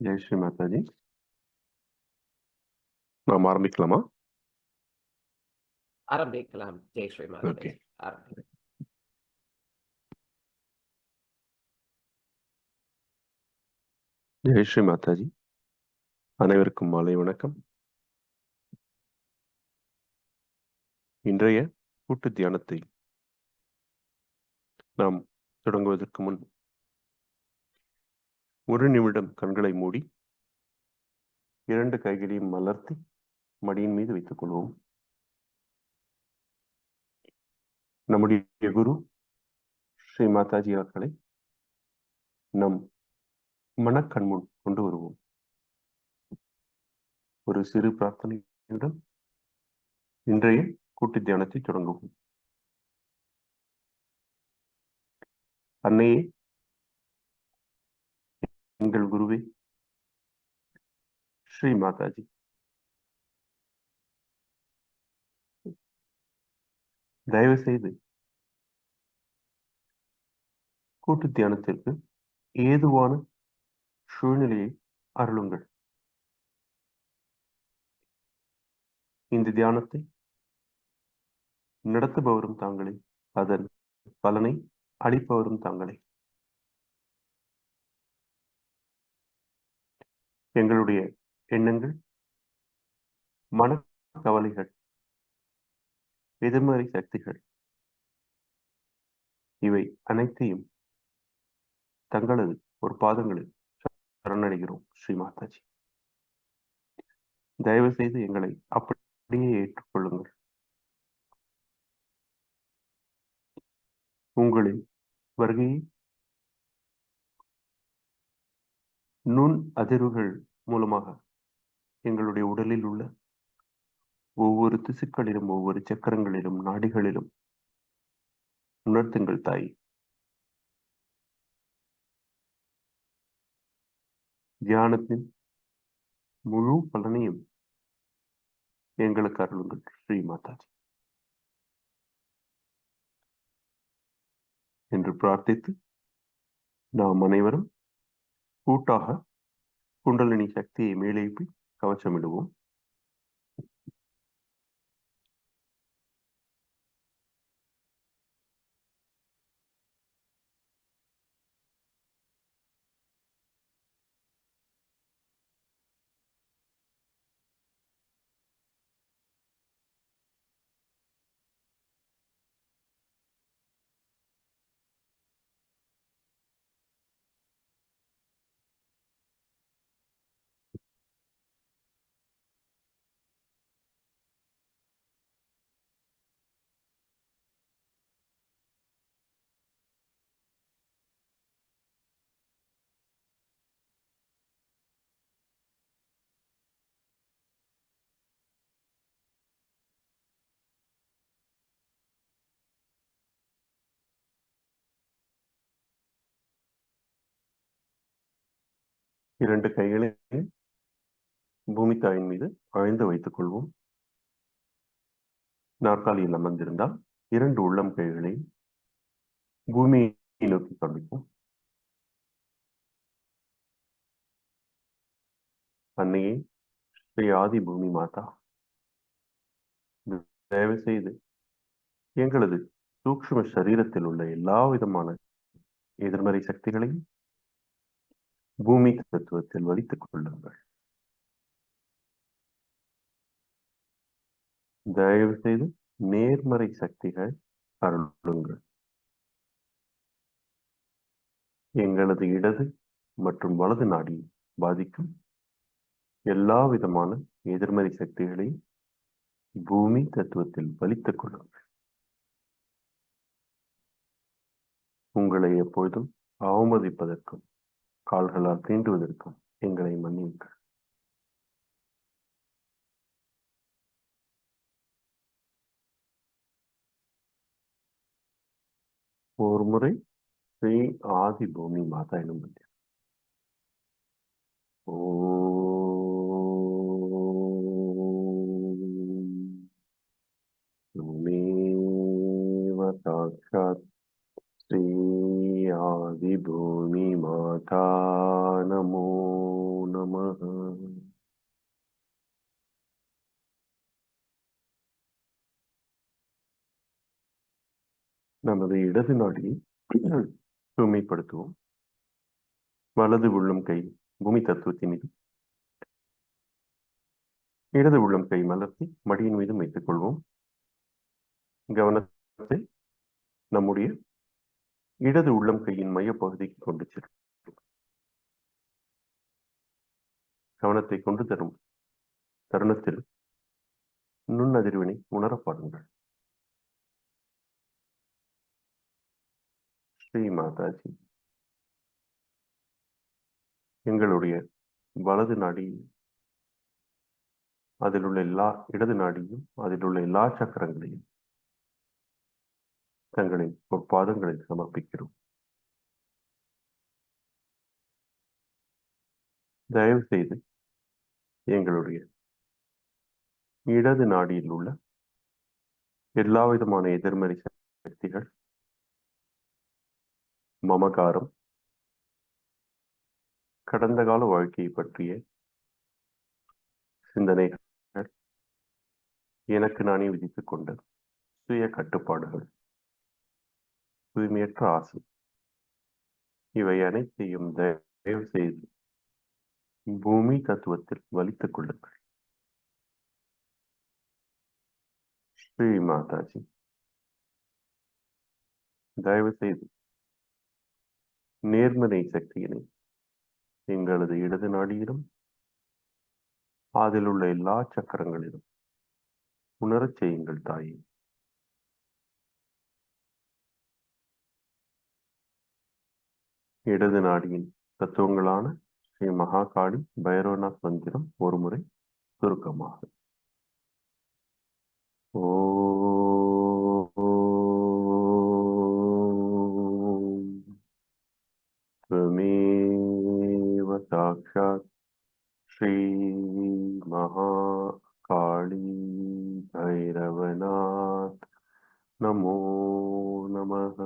ஜெய் ஸ்ரீ மாதாஜி. நாம் ஆரம்பிக்கலாமா? ஆரம்பிக்கலாம். ஜெய் ஸ்ரீ மாதாஜி. ஓகே. ஜெய் ஸ்ரீ மாதாஜி. அனைவருக்கும் மாலை வணக்கம். இன்றைய கூட்டு தியானத்தை நாம் தொடங்குவதற்கு முன் ஒரு நிமிடம் கண்களை மூடி 2 கைகளையும் மலர்த்தி மடியின் மீது வைத்துக் கொள்வோம். நம்முடைய குரு ஸ்ரீ மாதாஜி அவர்களை நம் மனக்கண் முன் கொண்டு வருவோம். ஒரு சிறு பிரார்த்தனையுடன் இன்றைய கூட்டு தியானத்தை தொடங்குவோம். அன்னையே, எங்கள் குருவே ஸ்ரீ மாதாஜி, தயவு செய்து கூட்டு தியானத்திற்கு ஏதுவான சூழ்நிலையை அருளுங்கள். இந்த தியானத்தை நடத்துபவரும் தாங்களே, அதன் பலனை அளிப்பவரும் தாங்களே. எங்களுடைய எண்ணங்கள், மனக்கவலைகள், எதிர்மறை சக்திகள் இவை அனைத்தையும் தங்களது ஒரு பாதங்களில் சரணடைகிறோம். ஸ்ரீ மாதாஜி, தயவு செய்து எங்களை அப்படியே ஏற்றுக்கொள்ளுங்கள். உங்களின் வருகையை நுண் அதிர்வுகள் மூலமாக எங்களுடைய உடலில் உள்ள ஒவ்வொரு திசுக்களிலும், ஒவ்வொரு சக்கரங்களிலும், நாடிகளிலும் உணர்த்துங்கள் தாய். தியானத்தின் முழு பலனையும் எங்களுக்கு அருளுங்கள். ஸ்ரீ மாதாஜி என்று பிரார்த்தித்து நாம் அனைவரும் கூட்டாக குண்டலினி சக்தியை மேலேப்பி கவச்சமிடுவோம். இரண்டு கைகளை பூமி தாயின் மீது ஆழ்ந்து வைத்துக் கொள்வோம். நாற்காலியில் அமர்ந்திருந்தால் 2 உள்ளம் கைகளை பூமியை நோக்கி காண்பிப்போம். அன்னையே, ஸ்ரீ ஆதி பூமி மாதா, தயவு செய்து எங்களது சூக்ஷ்ம சரீரத்தில் உள்ள எல்லா விதமான எதிர்மறை சக்திகளையும் பூமி தத்துவத்தில் வலித்துக் கொள்ளுங்கள். தயவு செய்து நேர்மறை சக்திகள் அருளுங்கள். எங்களது இடது மற்றும் வலது நாடியை பாதிக்கும் எல்லா விதமான எதிர்மறை சக்திகளையும் பூமி தத்துவத்தில் வலித்துக் கொள்ளுங்கள். உங்களை எப்பொழுதும் அவமதிப்பதற்கும் கால்களால் தீண்டுவதற்கும் எங்களை மன்னியுங்கள். ஒரு முறை ஸ்ரீ ஆதி பூமி மாதா எனும் மந்திரம். ஓமேவ சாக்ஷாத் ஸ்ரீ ஆதி பூமி மாதா நமோ நமः. நமது இடது நாடியை தூய்மைப்படுத்துவோம். வலது உள்ளம் கை பூமி தத்துவத்தின் மீது, இடது உள்ளம் கை மலர்த்தி மடியின் மீது வைத்துக் கொள்வோம். கவனத்தை நம்முடைய இடது உள்ளம் கையின் மையப்பகுதிக்கு கொண்டு செல்லும். கவனத்தை கொண்டு தரும் தருணத்தில் நுண்ணதிர்வினை உணரப்பாடுங்கள். ஸ்ரீ மாதாஜி, எங்களுடைய வலது நாடி, அதில் உள்ள இடது நாடியும் அதில் உள்ள எல்லா சக்கரங்களையும் தங்களின் பொற்பாதங்களில் சமர்ப்பிக்கிறோம். தயவு செய்து எங்களுடைய இடது நாடியில் உள்ள எல்லா விதமான எதிர்மறை சக்திகள், மமகாரம், கடந்த கால வாழ்க்கையை பற்றிய சிந்தனைகள், எனக்கு நானே விதித்துக் கொண்ட சுய கட்டுப்பாடுகள், தூய்மையற்ற ஆசை, இவை அனைத்தையும் தயவு செய்து பூமி தத்துவத்தில் வலித்துக் கொள்ளுங்கள். ஸ்ரீ மாதாஜி, தயவு செய்து நேர்மறை சக்தியினை எங்களது இடது நாடியிலும் அதில் உள்ள எல்லா சக்கரங்களிலும் உணரச் செய்யுங்கள் தாயே. இடது நாடியின் தத்துவங்களான ஸ்ரீ மகாகாளி பைரவநாத் மந்திரம் ஒரு முறை சுருக்கமாக. ஓம் त्वमेव साक्षात् श्री महाकाली भैरवनाथ नमो नमः.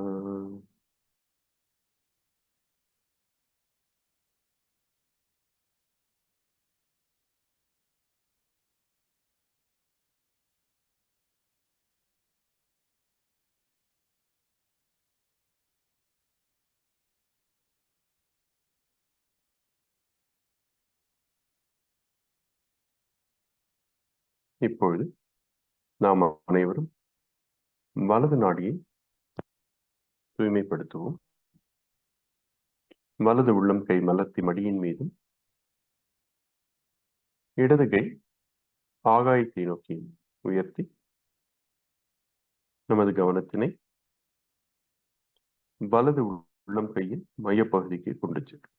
இப்பொழுது நாம் அனைவரும் வலது நாடியை தூய்மைப்படுத்துவோம். வலது உள்ளம் கை மலர்த்தி மடியின் மீதும், இடது கை ஆகாயத்தை நோக்கி உயர்த்தி நமது கவனத்தினை வலது உள்ளம் கையின் மையப்பகுதிக்கு கொண்டு செல்லும்.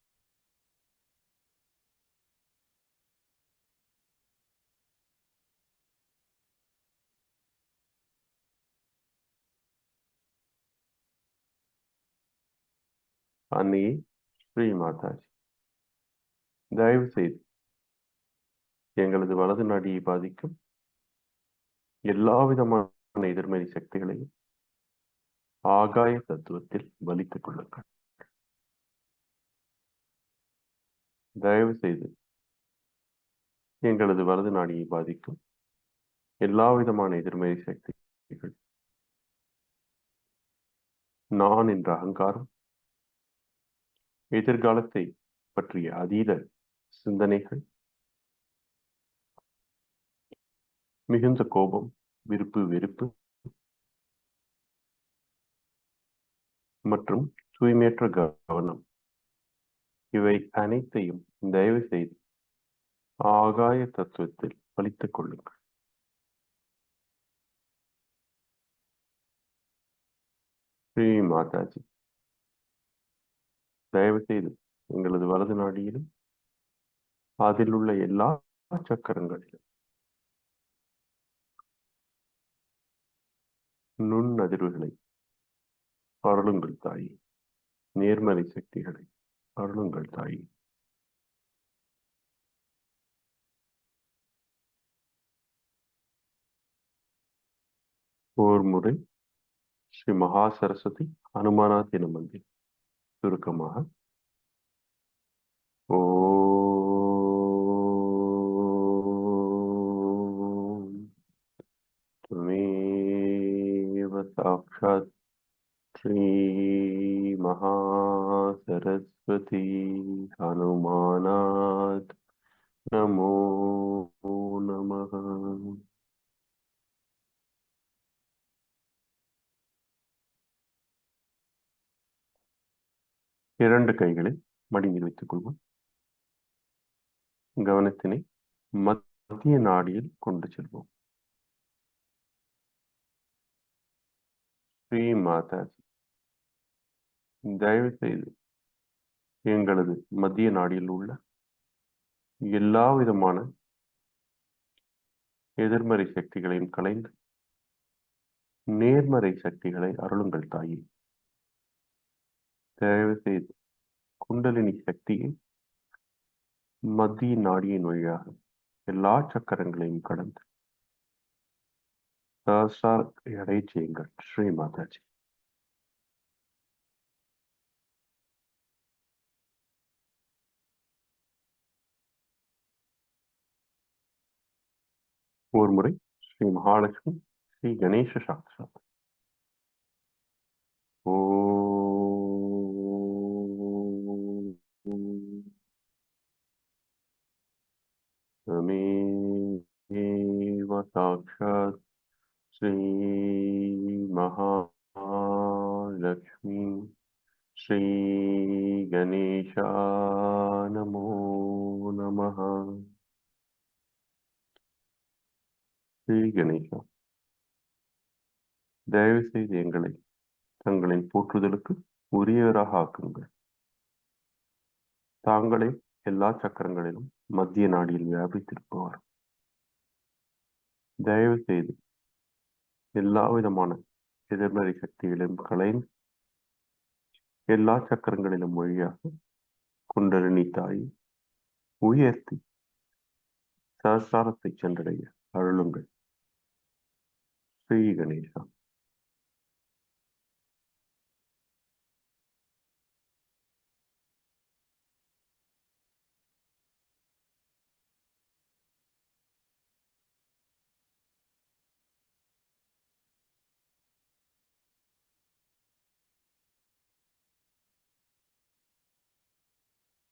அன்னையே ஸ்ரீ மாதாஜி, தயவு செய்து எங்களது வலது நாடியை பாதிக்கும் எல்லா விதமான எதிர்மறை சக்திகளையும் ஆகாய தத்துவத்தில் வலித்துக் கொள்ளுங்கள். தயவு செய்து எங்களது வலது நாடியை பாதிக்கும் எல்லா விதமான எதிர்மறை சக்திகள், நான் என்ற அகங்காரம், எதிர்காலத்தை பற்றிய அதீத சிந்தனைகள், மிகுந்த கோபம், விருப்பு வெறுப்பு மற்றும் தூய்மையற்ற கவனம், இவை அனைத்தையும் தயவு செய்து ஆகாய தத்துவத்தில் வலித்துக் கொள்ளுங்கள். ஸ்ரீ மாதாஜி, தயவு செய்து எங்களது வலது நாடியிலும் அதில் உள்ள எல்லா சக்கரங்களிலும் நுண் அதிர்வுகளை அருளுங்கள் தாயே. நேர்மறை சக்திகளை அருளுங்கள் தாயே. ஓர் முறை ஸ்ரீ மகா சரஸ்வதி அனுமானாத் எனும் மந்திரம் சுருக்கமாக. ஓம் साक्षात् श्री महासरस्वती हनुमानात् नमो नमः. இரண்டு கைகளை மடியில் வைத்துக் கொள்வோம். கவனத்தினை மத்திய நாடியில் கொண்டு செல்வோம். ஸ்ரீ மாதாஜி, தயவு செய்து எங்களது மத்திய நாடியில் உள்ள எல்லா விதமான எதிர்மறை சக்திகளையும் களைந்து நேர்மறை சக்திகளை அருளுங்கள் தாயே. தயவு செய்து குண்டலினி சக்தியை மத்திய நாடியின் வழியாக எல்லா சக்கரங்களையும் கடந்து சஹஸ்ராரத்தை அடைய செய்யுங்கள். ஸ்ரீ மாதாஜி. ஒரு முறை ஸ்ரீ மகாலட்சுமி, ஸ்ரீ கணேச சாஸ்திரம். तमेव साक्षात् श्री महालक्ष्मी श्री गणेशा नमो नमः. ஸ்ரீ கணேசா, தயவு செய்து எங்களை தங்களின் போற்றுதலுக்கு உரியவராக ஆக்குங்கள். தாங்களே எல்லா சக்கரங்களிலும் மத்திய நாடியில் வியாபித்திருப்பவர். தயவு செய்து எல்லா விதமான எதிர்மறை சக்திகளையும் களைந்து எல்லா சக்கரங்களிலும் வழியாக குண்டலினி தாயை உயர்த்தி சஹஸ்ராரத்தை சென்றடைய அருளுங்கள். ஸ்ரீ கணேசா.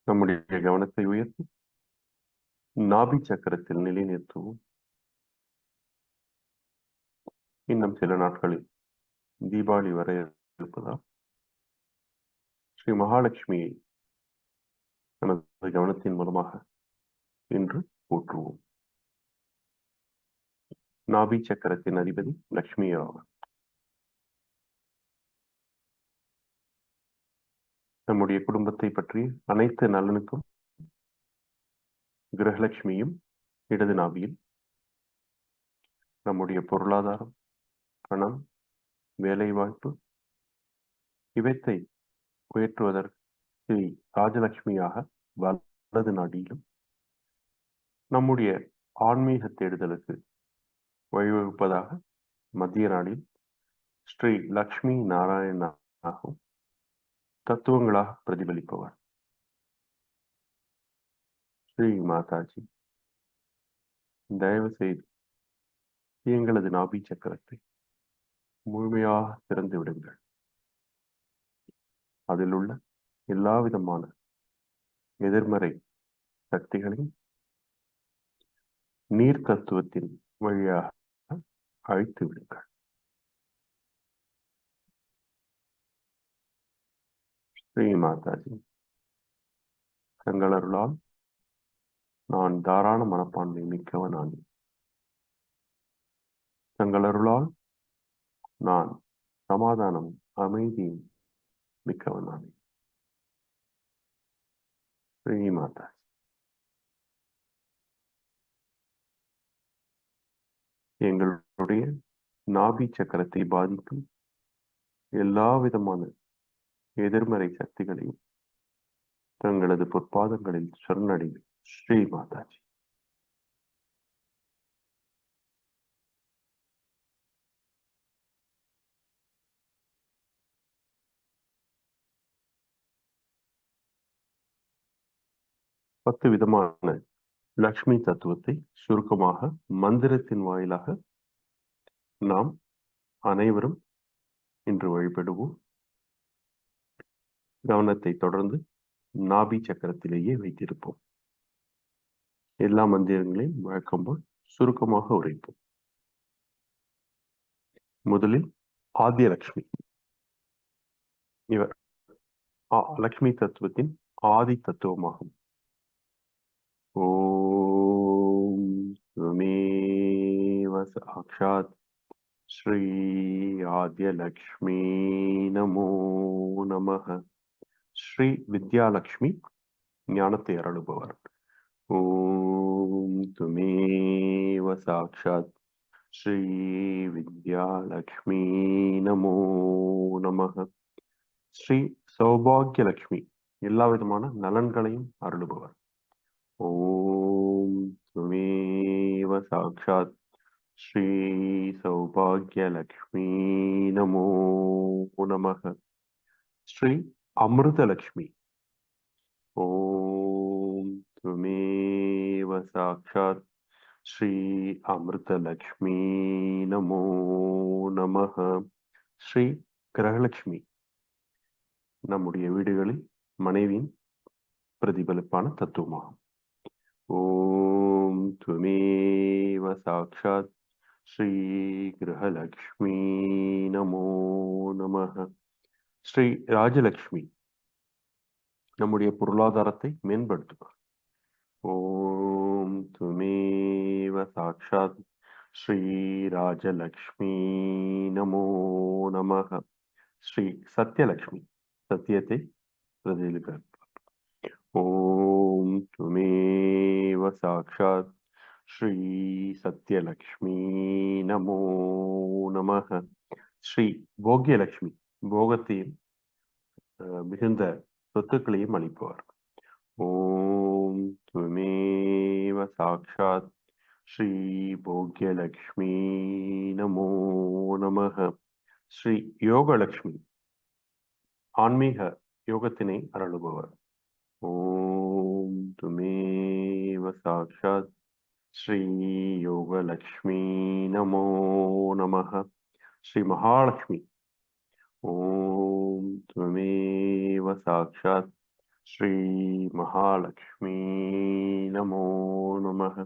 நம்முடைய கவனத்தை உயர்த்தி நாபி சக்கரத்தில் நிலைநிறுத்துவோம். இன்னும் சில நாட்களில் தீபாவளி வர இருப்பதால் ஸ்ரீ மகாலட்சுமியை நமது கவனத்தின் மூலமாக இன்று போற்றுவோம். நாபி சக்கரத்தின் அதிபதி லட்சுமி ஆவார். நம்முடைய குடும்பத்தை பற்றிய அனைத்து நலனுக்கும் கிரகலட்சுமியும் இடது நாபியில், நம்முடைய பொருளாதாரம், பணம், வேலை வாய்ப்பு இவற்றை உயர்த்துவதற்கு ஸ்ரீ ராஜலட்சுமியாக வலது நாடியிலும், நம்முடைய ஆன்மீக தேடுதலுக்கு வழிவகுப்பதாக மத்திய நாடில் ஸ்ரீ லக்ஷ்மி நாராயணாகவும் தத்துவங்களாக பிரதிபலிப்பவர். ஸ்ரீ மாதாஜி, தயவு செய்து எங்களது நாபி சக்கரத்தை முழுமையாக திறந்து விடுங்கள். அதில் உள்ள எல்லா விதமான எதிர்மறை சக்திகளையும் நீர் தத்துவத்தின் வழியாக அழித்து விடுங்கள். ஸ்ரீ மாதாஜி, தங்களருளால் நான் தாராள மனப்பான்மை மிக்கவனானேன். தங்களருளால் நான் சமாதானம், அமைதியும் மிக்கவனானேன். ஸ்ரீ மாதாஜி. எங்களுடைய நாபி சக்கரத்தை பாதிக்கும் எல்லா விதமான எதிர்மறை சக்திகளையும் தங்களது பொற்பாதங்களில் சரணடையும். ஸ்ரீ மாதாஜி. பத்து விதமான லக்ஷ்மி தத்துவத்தை சுருக்கமாக மந்திரத்தின் வாயிலாக நாம் அனைவரும் இன்று வழிபடுவோம். கவனத்தை தொடர்ந்து நாபி சக்கரத்திலேயே வைத்திருப்போம். எல்லா மந்திரங்களையும் வழக்கம் போல் சுருக்கமாக உரைப்போம். முதலில் ஆதிலட்சுமி. இவர் லக்ஷ்மி தத்துவத்தின் ஆதி தத்துவமாகும். ஓம் துமேவ சாக்ஷாத் ஸ்ரீ ஆத்யலக்ஷ்மி நமோ நமः. ஸ்ரீ வித்யாலக்ஷ்மி, ஞானத்தை அருளுபவர். ஓம் துமேவ சாக்ஷாத் ஸ்ரீ வித்யாலக்ஷ்மி நமோ நமः. ஸ்ரீ சௌபாகியலக்ஷ்மி, எல்லா விதமான நலன்களையும் அருளுபவர். ஓம் துமேவ சாக்ஷாத் ஸ்ரீ சௌபாகியலக்ஷ்மி நமோ நமः. ஸ்ரீ அமிர்தலக்ஷ்மி. ஓம் துமேவ சாக்ஷாத் ஸ்ரீ அமிர்தலக்ஷ்மி நமோ நமः. ஸ்ரீ கிரகலட்சுமி, நம்முடைய வீடுகளில் மனைவியின் பிரதிபலிப்பான தத்துவமாகும். ஓம் துமேவ சாக்ஷாத் ஸ்ரீ கிரகலக்ஷ்மி நமோ நமः. ஸ்ரீ ராஜலக்ஷ்மி, நம்முடைய பொருளாதாரத்தை மேம்படுத்துவார். ஓம் துமேவ சாக்ஷாத் ஸ்ரீ ராஜலக்ஷ்மி நமோ நமः. ஸ்ரீ சத்யலக்ஷ்மி, சத்தியத்தை பிரதிபலிப்பார். ஓம் துமேவ சாக்ஷாத் ஸ்ரீ சத்யலக்ஷ்மி நமோ நமः. ஸ்ரீ போக்யலக்ஷ்மி, போகத்தையும் மிகுந்த சொத்துக்களையும் அளிப்பவர். ஓம் துமேவ சாக்ஷாத் ஸ்ரீ போக்யலக்ஷ்மி நமோ நமः. ஸ்ரீ யோகலக்ஷ்மி, ஆன்மீக யோகத்தினை அருளுபவர். ஓம் துமேவ சாக்ஷாத் ஸ்ரீ யோகலக்ஷ்மி நமோ நமः. ஸ்ரீ மகாலட்சுமி. ஓம் துமேவ சாக்ஷாத் ஸ்ரீ மகாலட்சுமி நமோ நமः.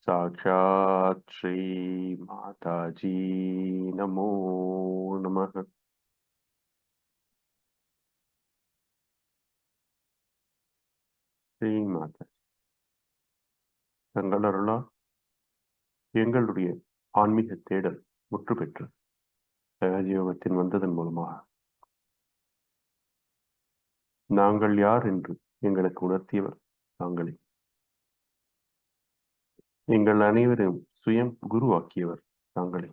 சாக்ஷாத் ஸ்ரீ மாதாஜி நமோ நமः. ஸ்ரீ மாதா, தங்கள் அருளால் எங்களுடைய ஆன்மீக தேடல் முற்று பெற்று சகஜயோகத்தின் வந்ததன் மூலமாக நாங்கள் யார் என்று எங்களுக்கு உணர்த்தியவர் தாங்களே. எங்கள் அனைவரும் சுயம் குருவாக்கியவர் தாங்களே.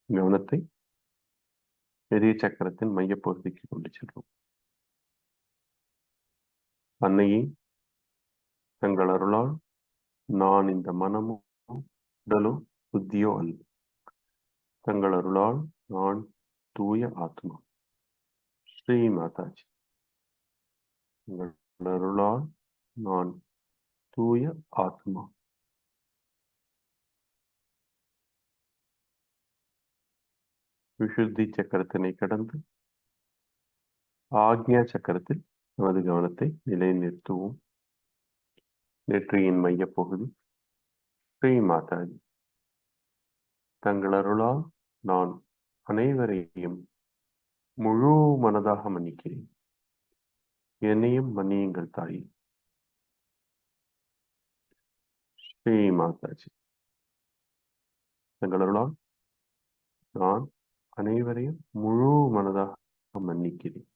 கவனத்தை பெரிய சக்கரத்தின் மையப்பகுதிக்கு கொண்டு செல்வோம். அன்னையே, தங்கள் அருளால் நான் இந்த மனமோ உடலோ புத்தியோ அல்ல. தங்கள் அருளால் நான் தூய ஆத்மா. ஸ்ரீ மாதாஜி, தங்கள் அருளால் நான் தூய ஆத்மா. விசுத்தி சக்கரத்தினை கடந்து ஆக்ஞா சக்கரத்தில் நமது கவனத்தை நிலைநிறுத்துவோம். நெற்றியின் மையப்பகுதி. ஸ்ரீ மாதாஜி, தங்கள் அருளால் நான் அனைவரையும் முழு மனதாக மன்னிக்கிறேன். என்னையும் மன்னியுங்கள் தாயே. ஸ்ரீ மாதாஜி, தங்கள் அருளால் நான் அனைவரையும் முழு மனதாக மன்னிக்கிறேன்.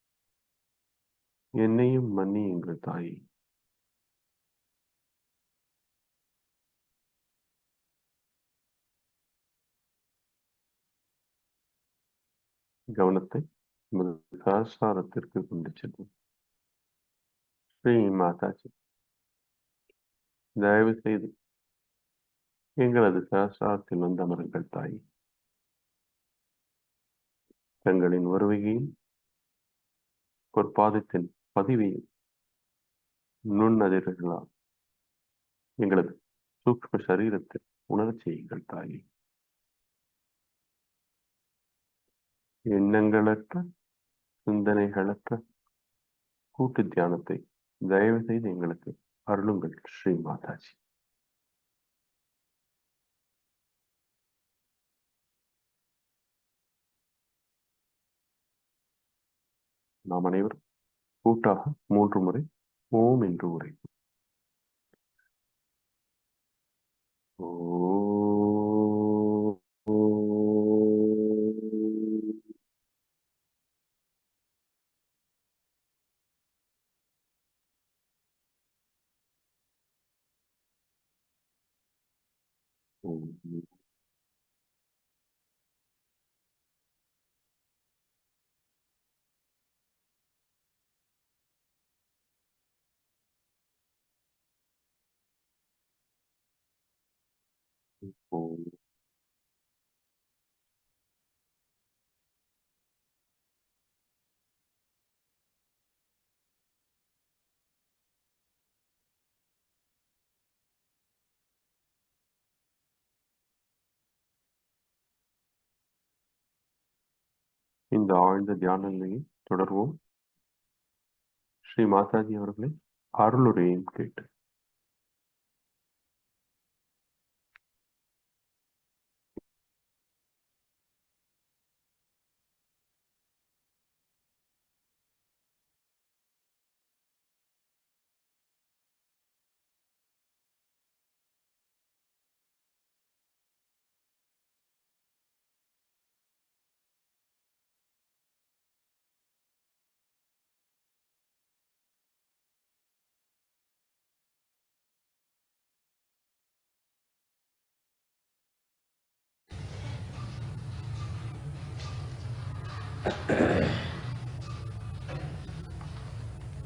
என்னையும் மன்னியுங்கள் தாயே. கவனத்தை சகசாரத்திற்கு கொண்டு செல்வோம். ஸ்ரீ மாதாஜி, தயவு செய்து எங்களது சகசாரத்தில் வந்து அமருங்கள் தாயே. தங்களின் வருகையையும் பொற்பாதத்தின் பதிவையும் நுண்ணதிர்களால் எங்களது சூக்ஷ்ம சரீரத்தில் உணரச் செய்யுங்கள் தாயே. எண்ணங்களற்ற சிந்தனைகளற்ற கூட்டு தியானத்தை தயவு செய்து எங்களுக்கு அருளுங்கள் ஸ்ரீ மாதாஜி. நாம் அனைவரும் கூட்டாக 3 முறை ஓம் என்று உரைப்போம். இந்த ஆழ்ந்த தியான நிலையை தொடர்வோம். ஸ்ரீ மாதாஜி அவர்களை அருளுரையும் கேட்டு.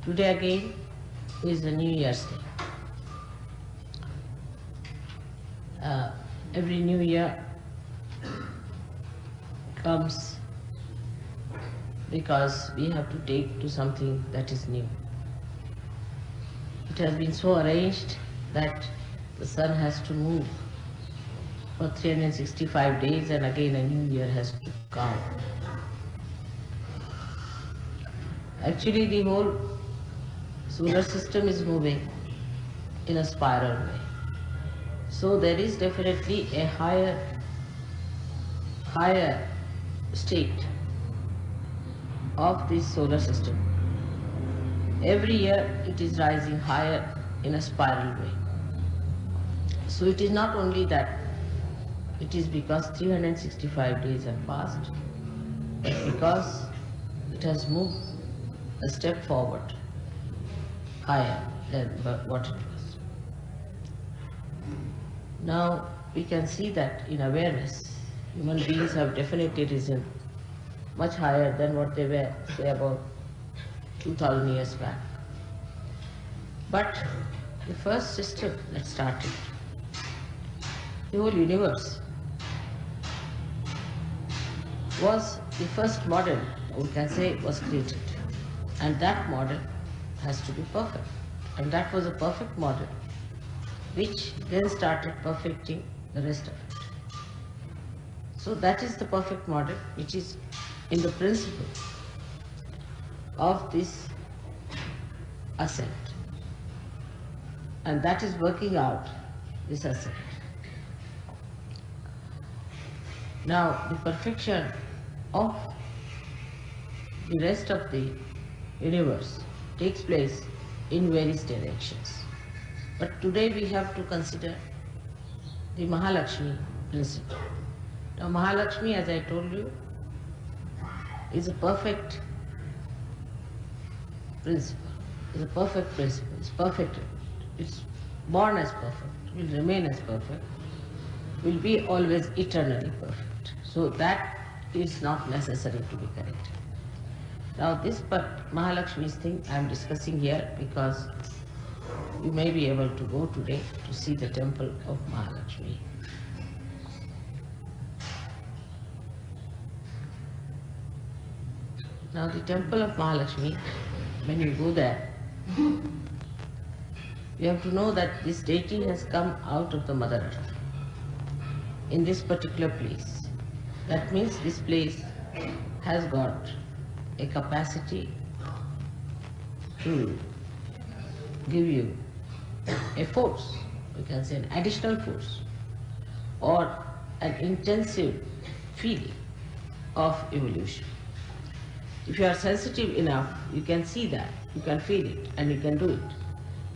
Today again is the New Year's Day. Every New Year comes because we have to take to something that is new. It has been so arranged that the sun has to move for 365 days and again a new year has to come. Actually, the whole solar system is moving in a spiral way. So there is definitely a higher state of this solar system. Every year it is rising higher in a spiral way. So it is not only that it is because 365 days have passed, but because it has moved a step forward, higher than what it was. Now we can see that in awareness, human beings have definitely risen much higher than what they were, say, about 2000 years back. But the first system that started, the whole universe, was the first model, we can say, was created. And that model has to be perfect. And that was a perfect model, which then started perfecting the rest of it. So that is the perfect model, which is in the principle of this ascent. And that is working out this ascent. Now, the perfection of the rest of the universe takes place in various directions. But today we have to consider the Mahalakshmi principle. Now, Mahalakshmi, as I told you, is a perfect principle, it's perfect, it's born as perfect, will remain as perfect, will be always eternally perfect. So that is not necessary to be corrected. Now this Mahalakshmi's thing I am discussing here because you may be able to go today to see the temple of Mahalakshmi. Now the temple of Mahalakshmi, when you go there, you have to know that this deity has come out of the Mother Earth in this particular place. That means this place has got a capacity to give you a force, we can say an additional force, or an intensive feeling of evolution. If you are sensitive enough, you can see that, you can feel it, and you can do it.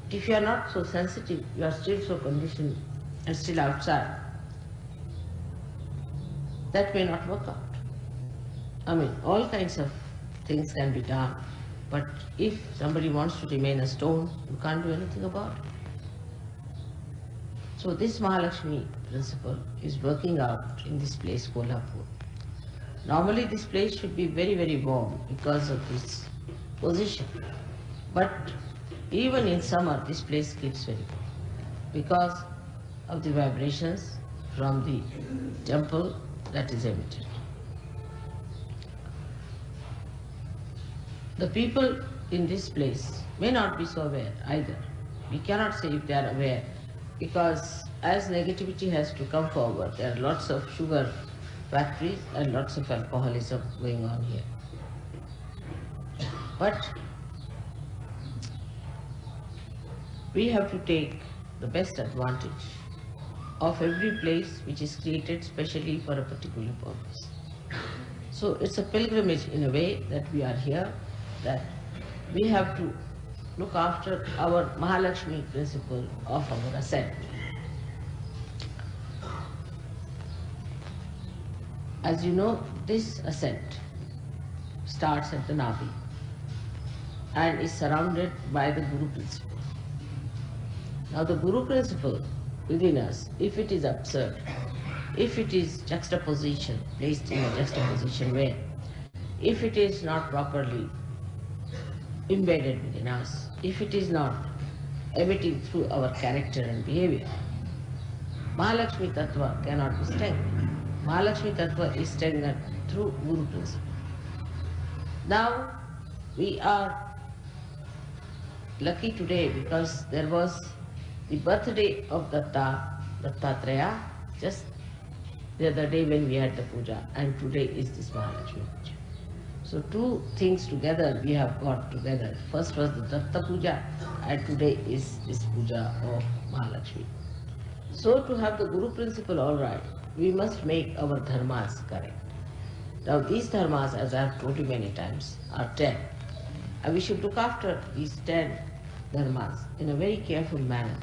But if you are not so sensitive, you are still so conditioned and still outside, that may not work out. I mean, all kinds of things can be done, but if somebody wants to remain a stone, you can't do anything about it. So this Mahalakshmi principle is working out in this place, Kolhapur. Normally this place should be very, very warm because of this position. But even in summer, this place keeps very warm because of the vibrations from the temple that is emitted. The people in this place may not be so aware either. We cannot say if they are aware, because as negativity has to come forward, there are lots of sugar factories and lots of alcoholism going on here. But we have to take the best advantage of every place which is created specially for a particular purpose. So it's a pilgrimage in a way that we are here, that we have to look after our Mahalakshmi principle of our ascent. As you know, this ascent starts at the Nabhi and is surrounded by the Guru principle. Now the Guru principle within us, if it is observed, if it is juxtaposition, placed in a juxtaposition way, if it is not properly embedded within us, if it is not emitting through our character and behavior, Mahalakshmi Tattva cannot be stagnant. Mahalakshmi Tattva is stagnant through Guru principle. Now we are lucky today because there was the birthday of Dattatreya just the other day when we had the puja, and today is this Mahalakshmi puja. So two things together we have got together. First was the Datta puja and today is this puja of Mahalakshmi. So to have the Guru principle all right, we must make our dharmas correct. Now these dharmas, as I have told you many times, are 10. And we should look after these 10 dharmas in a very careful manner.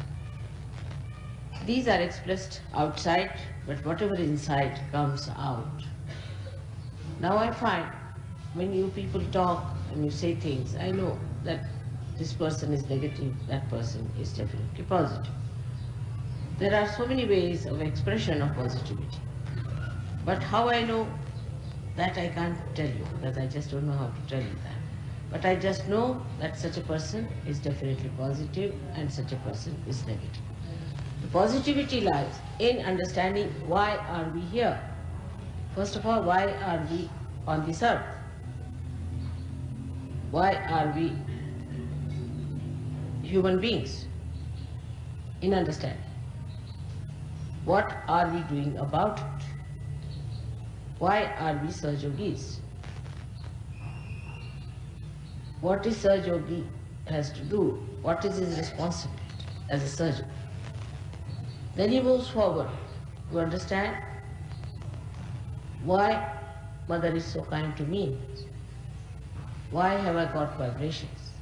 These are expressed outside, but whatever is inside comes out. Now I find when you people talk and you say things, I know that this person is negative, that person is definitely positive. There are so many ways of expression of positivity. But how I know that I can't tell you, because I just don't know how to tell you that. But I just know that such a person is definitely positive and such a person is negative. The positivity lies in understanding why are we here. First of all, why are we on this earth? Why are we human beings? In understanding. What are we doing about it? Why are we Sahaja Yogis? What is Sahaja Yogi has to do? What is his responsibility as a surgeon? Then he moves forward to understand why Mother is so kind to me. Why have I got vibrations?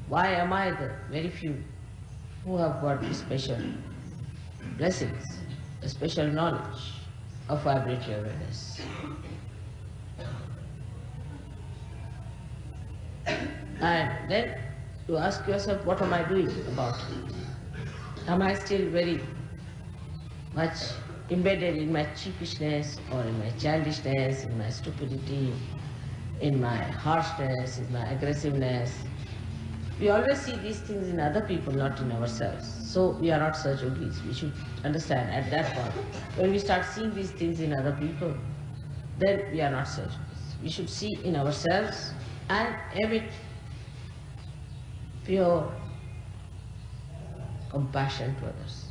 Why am I the very few who have got special blessings, a special knowledge of vibratory awareness? And then to ask yourself, what am I doing about it? Am I still very much embedded in my cheapishness or in my childishness, in my stupidity, in my harshness, in my aggressiveness? We always see these things in other people, not in ourselves. So we are not Sahaja Yogis. We should understand at that point. When we start seeing these things in other people, then we are not Sahaja Yogis. we should see in ourselves and emit pure compassion to others.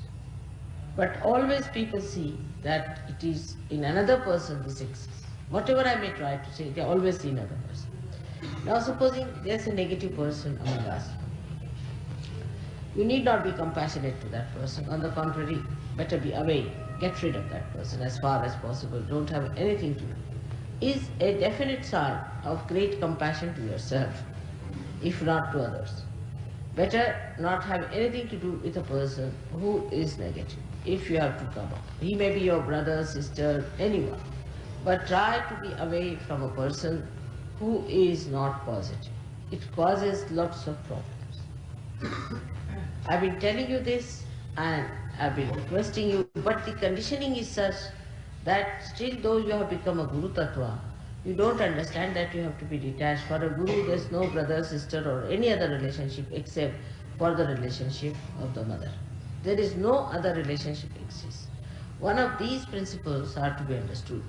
But always people see that it is in another person this exists. Whatever I may try to say, they always see another person. Now supposing there's a negative person among us, you need not be compassionate to that person. On the contrary, better be away, get rid of that person as far as possible, don't have anything to do. Is a definite sign of great compassion to yourself, if not to others. Better not have anything to do with a person who is negative, if you have to come up. He may be your brother, sister, anyone. But try to be away from a person who is not positive. It causes lots of problems. I've been telling you this and I've been requesting you, but the conditioning is such that still though you have become a Guru Tattva, you don't understand that you have to be detached. For a Guru, there's no brother, sister or any other relationship except for the relationship of the mother. There is no other relationship exists. One of these principles are to be understood.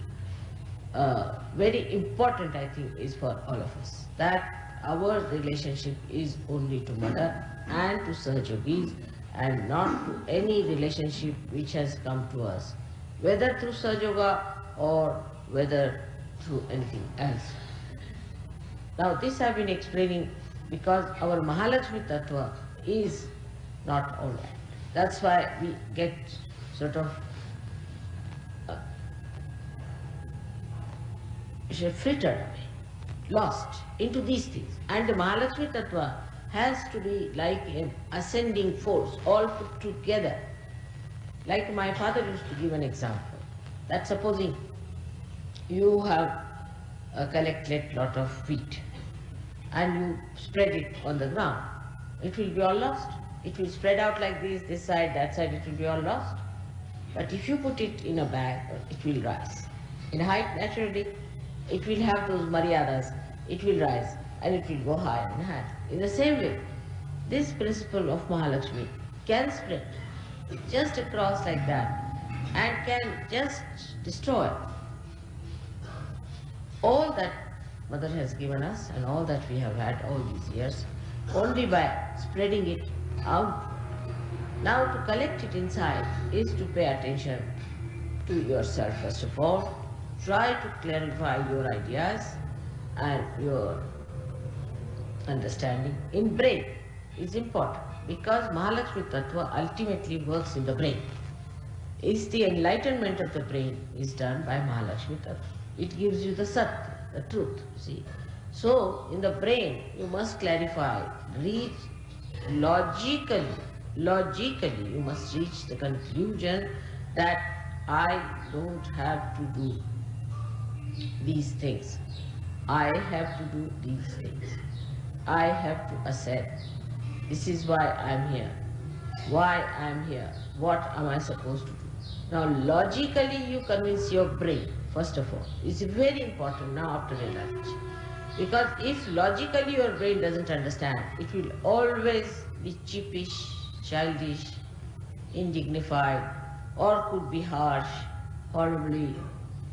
Very important, I think, is for all of us, that our relationship is only to mother and to Sahajogis and not to any relationship which has come to us, whether through Sahajoga or whether through anything else. Now this I have been explaining because our Mahalakshmi Tattva is not all that. That's why we get sort of frittered away, lost into these things. And the Mahalakshmi Tattva has to be like an ascending force, all put together. Like my father used to give an example, that supposing you have collected a lot of wheat and you spread it on the ground, it will be all lost. It will spread out like this side, that side, it will be all lost. But if you put it in a bag, it will rise. In height, naturally, it will have those maryadas, it will rise and it will go higher and higher. In the same way, this principle of Mahalakshmi can spread just across like that and can just destroy all that Mother has given us and all that we have had all these years only by spreading it out. Now to collect it inside is to pay attention to yourself first of all. Try to clarify your ideas and your understanding in brain is important because Mahalakshmi Tattva ultimately works in the brain. Is the enlightenment of the brain is done by Mahalakshmi Tattva. It gives you the Sat, the truth, see. So in the brain you must clarify, reach logically you must reach the conclusion that I don't have to do these things. I have to do these things. I have to ascend. This is why I am here. Why I am here. What am I supposed to do? Now logically you convince your brain, first of all. It's very important now after realization. Because if logically your brain doesn't understand, it will always be cheapish, childish, indignified, or could be harsh, horribly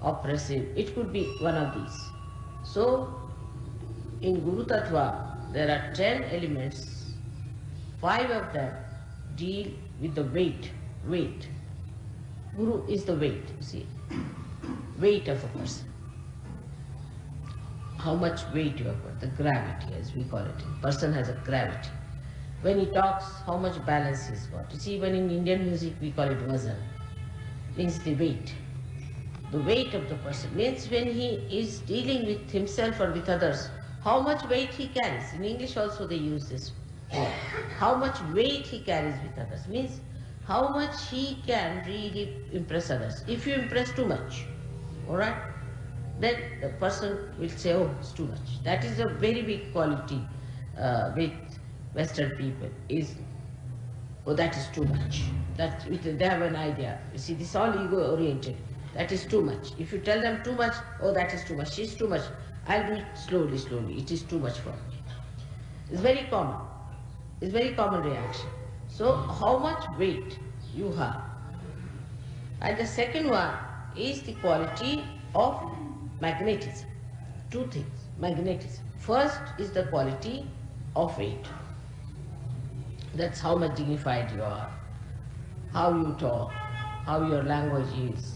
oppressive. It could be one of these. So in Guru Tattva there are 10 elements. 5 of them deal with the weight. Guru is the weight, you see, weight of a person. How much weight you have got, the gravity as we call it. A person has a gravity. When he talks, how much balance he's got. You see, even in Indian music we call it vazan, means the weight. The weight of the person means when he is dealing with himself or with others, how much weight he carries. In English also they use this word. How much weight he carries with others means how much he can really impress others. If you impress too much, all right, then the person will say, oh, it's too much. That is a very big quality with Western people is, oh, that is too much. That they have an idea. You see, this is all ego-oriented. That is too much. If you tell them too much, oh, that is too much, she's too much. I'll do it slowly. It is too much for me. It's very common. It's very common reaction. So, how much weight you have. And the second one is the quality of magnetism. two things, magnetism. First is the quality of weight. That's how much dignified you are, how you talk, how your language is,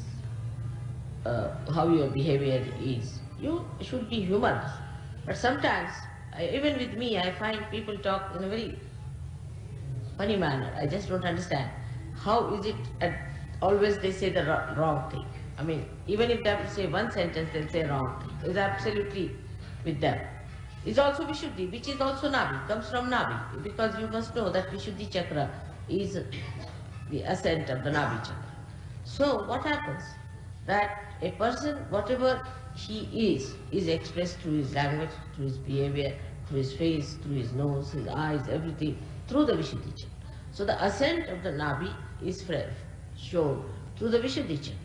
how your behavior is. You should be humorous. But sometimes, even with me, I find people talk in a very funny manner. I just don't understand. How is it always they say the wrong thing? I mean, even if they have to say one sentence, they'll say wrong thing. It's absolutely with them. It's also Vishuddhi, which is also Nabi, comes from Nabi, because you must know that Vishuddhi chakra is the ascent of the Nabi chakra. So what happens? That a person, whatever he is expressed through his language, through his behavior, through his face, through his nose, his eyes, everything, through the Vishuddhi chakra. So the ascent of the Nabi is shown through the Vishuddhi chakra.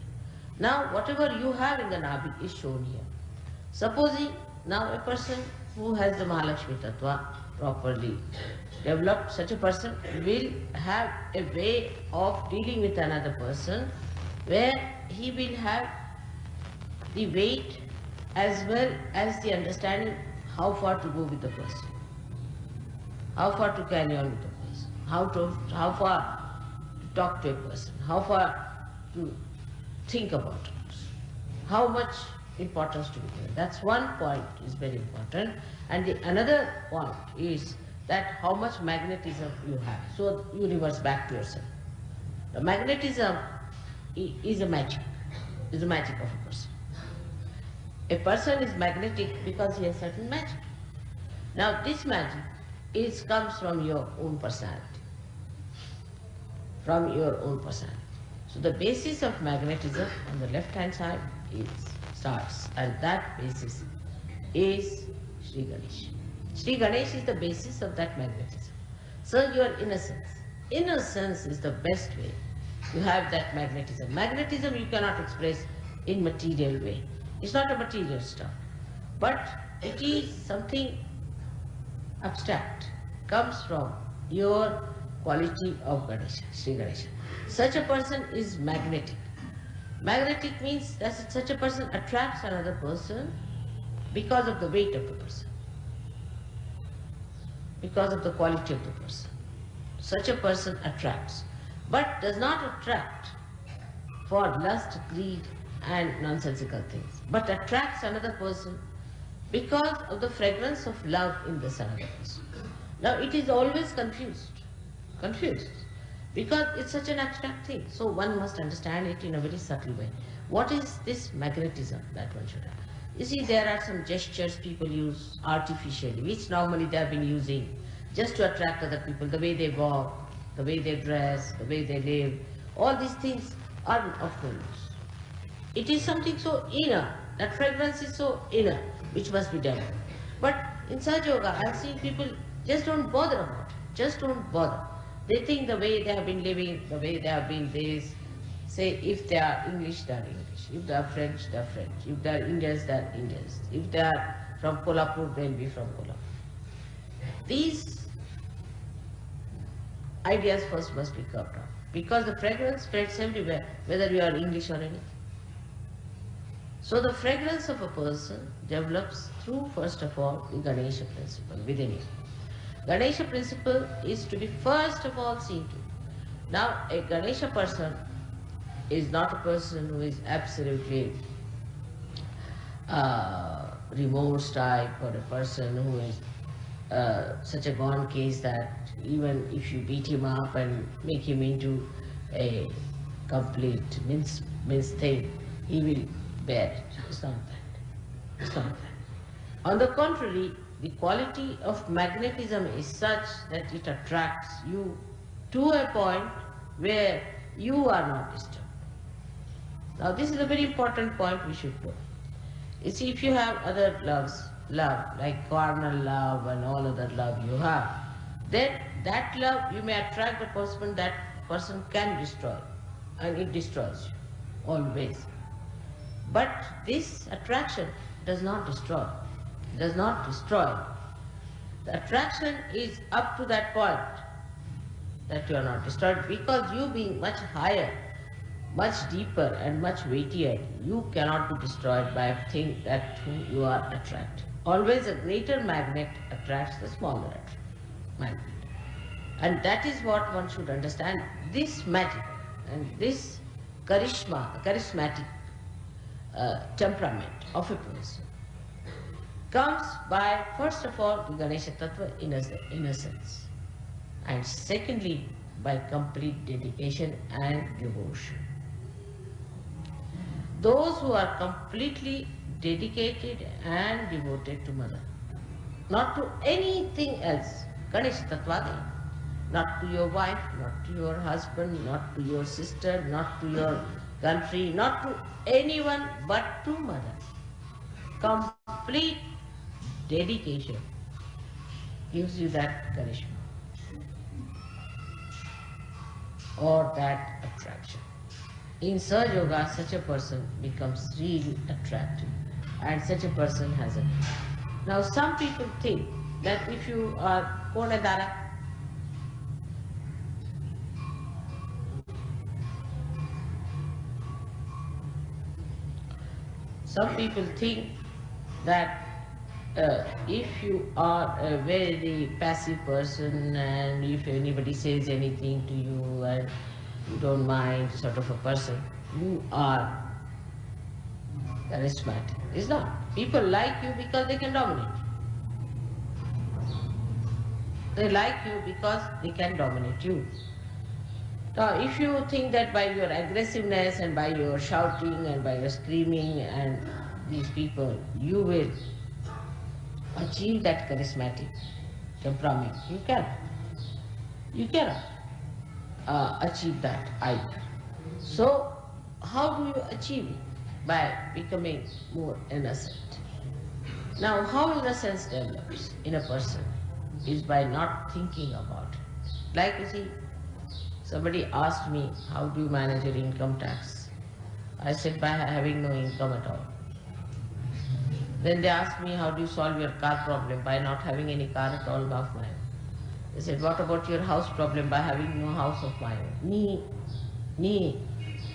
Now whatever you have in the Nabi is shown here. Supposing now a person who has the Mahalakshmi Tattva properly developed, such a person will have a way of dealing with another person where he will have the weight as well as the understanding how far to go with the person, how far to carry on with the person, how far to talk to a person, how far to think about it, how much importance to be given. That's one point is very important. And the another point is that how much magnetism you have. So you reverse back to yourself. The magnetism is a magic of a person. A person is magnetic because he has certain magic. Now this magic comes from your own personality. From your own personality. So the basis of magnetism on the left hand side starts, and that basis is Sri Ganesh. Sri Ganesh is the basis of that magnetism. So your innocence. Innocence is the best way to have that magnetism. Magnetism you cannot express in material way. It's not a material stuff. But it is something abstract. Comes from your quality of Ganesha, Sri Ganesha. Such a person is magnetic. Magnetic means that such a person attracts another person because of the weight of the person, because of the quality of the person. Such a person attracts, but does not attract for lust, greed and nonsensical things, but attracts another person because of the fragrance of love in this another person. Now it is always confused, because it's such an abstract thing. So one must understand it in a very subtle way. What is this magnetism that one should have? You see, there are some gestures people use artificially, which normally they have been using just to attract other people, the way they walk, the way they dress, the way they live. All these things are of no use. It is something so inner, that fragrance is so inner, which must be developed. But in Sahaja Yoga, I have seen people just don't bother about it, just don't bother. They think the way they have been living, the way they have been this, say if they are English, they are English. If they are French, they are French. If they are Indians, they are Indians. If they are from Kolhapur, they will be from Kolhapur. These ideas first must be curbed out, because the fragrance spreads everywhere, whether you are English or anything. So the fragrance of a person develops through, first of all, the Ganesha principle within you. Ganesha principle is to be first of all seen to. Now a Ganesha person is not a person who is absolutely remorse type, or a person who is such a gone case that even if you beat him up and make him into a complete mince thing, he will bear it. It's not that. It's not that. On the contrary, the quality of magnetism is such that it attracts you to a point where you are not disturbed. Now this is a very important point we should know. You see, if you have other love like carnal love and all other love you have, then that love you may attract the person, that person can destroy, and it destroys you, always. But this attraction does not destroy, does not destroy. The attraction is up to that point that you are not destroyed, because you being much higher much deeper and much weightier. You cannot be destroyed by a thing that whom you are attracted. Always a greater magnet attracts the smaller magnet. And that is what one should understand. This magic and this charismatic temperament of a person comes by, first of all, the Ganesha Tattva innocence, and secondly, by complete dedication and devotion. Those who are completely dedicated and devoted to Mother, not to anything else, Ganesha Tattvadi, not to your wife, not to your husband, not to your sister, not to your country, not to anyone but to Mother. Complete dedication gives you that charisma or that attraction. In Sahaja Yoga, such a person becomes really attractive, and such a person has a... Now some people think that if you are Konadara, some people think that if you are a very passive person and if anybody says anything to you and you don't mind, sort of a person, you are charismatic. It's not. People like you because they can dominate. They like you because they can dominate you. Now, if you think that by your aggressiveness and by your shouting and by your screaming and these people, you will achieve that charismatic temperament, you cannot. You cannot achieve that either. So, how do you achieve it? By becoming more innocent. Now, how innocence develops in a person is by not thinking about it. Like you see, somebody asked me, how do you manage your income tax? I said, by having no income at all. Then they asked me, how do you solve your car problem? By not having any car at all of my own. They said, what about your house problem? By having no house of my own. Nihi,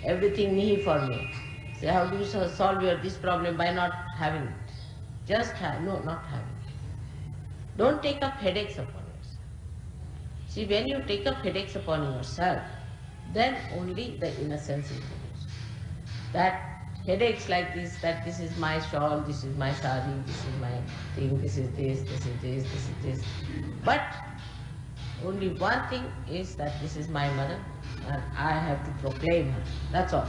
everything nihi for me. Say, how do you solve this problem? By not having it. Just have, no, not having it. Don't take up headaches upon yourself. See, when you take up headaches upon yourself, then only the innocence is produced. That headaches like this, that this is my shawl, this is my sari, this is my thing, this is this, this is this, this is this. But only one thing is that this is my mother and I have to proclaim her. That's all.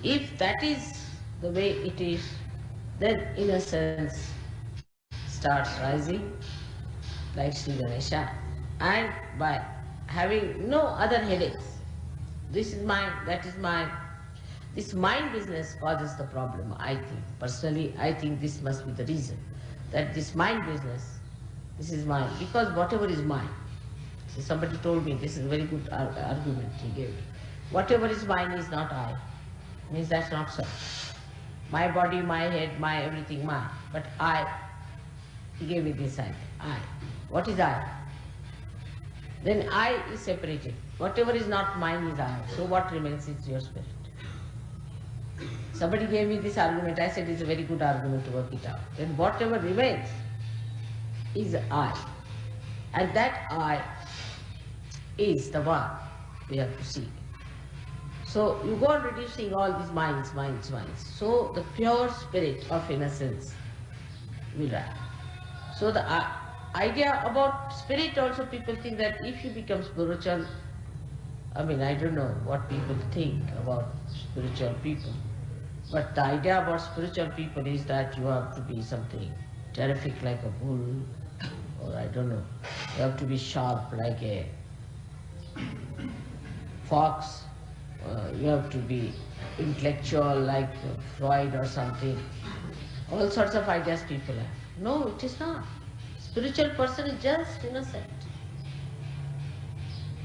If that is the way it is, then innocence starts rising like Sri Ganesha, and by having no other headaches. This is mine, that is mine. This mind business causes the problem, I think. Personally, I think this must be the reason. That this mind business, this is mine. Because whatever is mine, see, somebody told me, this is a very good argument he gave. Whatever is mine is not I. Means that's not so. My body, my head, my everything mine. But I, he gave me this idea, I. What is I? Then I is separated. Whatever is not mine is I. So what remains is your spirit. Somebody gave me this argument. I said it's a very good argument to work it out. Then whatever remains is I. And that I is the one we have to see. So you go on reducing all these minds. So the pure spirit of innocence will rise. So the idea about spirit also, people think that if you become spiritual, I mean, I don't know what people think about spiritual people, but the idea about spiritual people is that you have to be something terrific like a bull, or I don't know, you have to be sharp like a fox, you have to be intellectual like Freud or something. All sorts of ideas people have. No, it is not. Spiritual person is just innocent.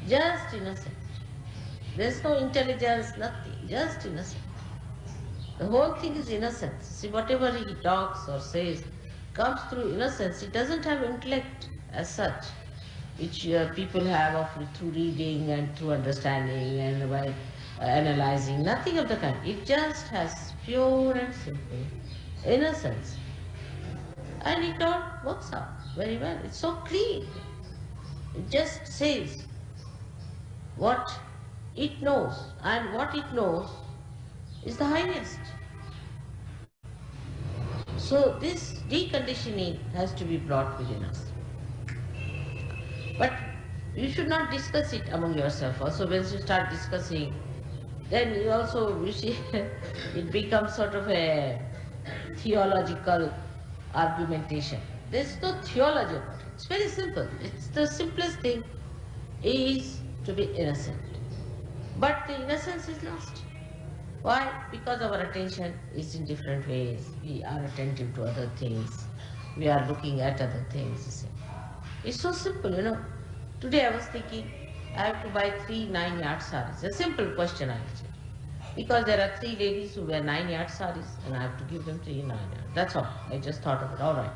Just innocent. There's no intelligence, nothing, just innocent. The whole thing is innocence. See, whatever he talks or says comes through innocence. It doesn't have intellect as such. which people have through reading and through understanding and by analyzing. Nothing of the kind. It just has pure and simple innocence. And it all works out very well. It's so clean. It just says what it knows, and what it knows is the highest. So this deconditioning has to be brought within us. But you should not discuss it among yourself. Also, when you start discussing, then you see, it becomes sort of a theological argumentation. There's no theology about it. It's very simple. It's the simplest thing is to be innocent. But the innocence is lost. Why? Because our attention is in different ways. We are attentive to other things. We are looking at other things. You see. It's so simple, you know. Today I was thinking, I have to buy 3 9-yard saris. A simple question I answered. Because there are 3 ladies who wear 9-yard saris, and I have to give them 3 9-yard. That's all. I just thought of it. All right.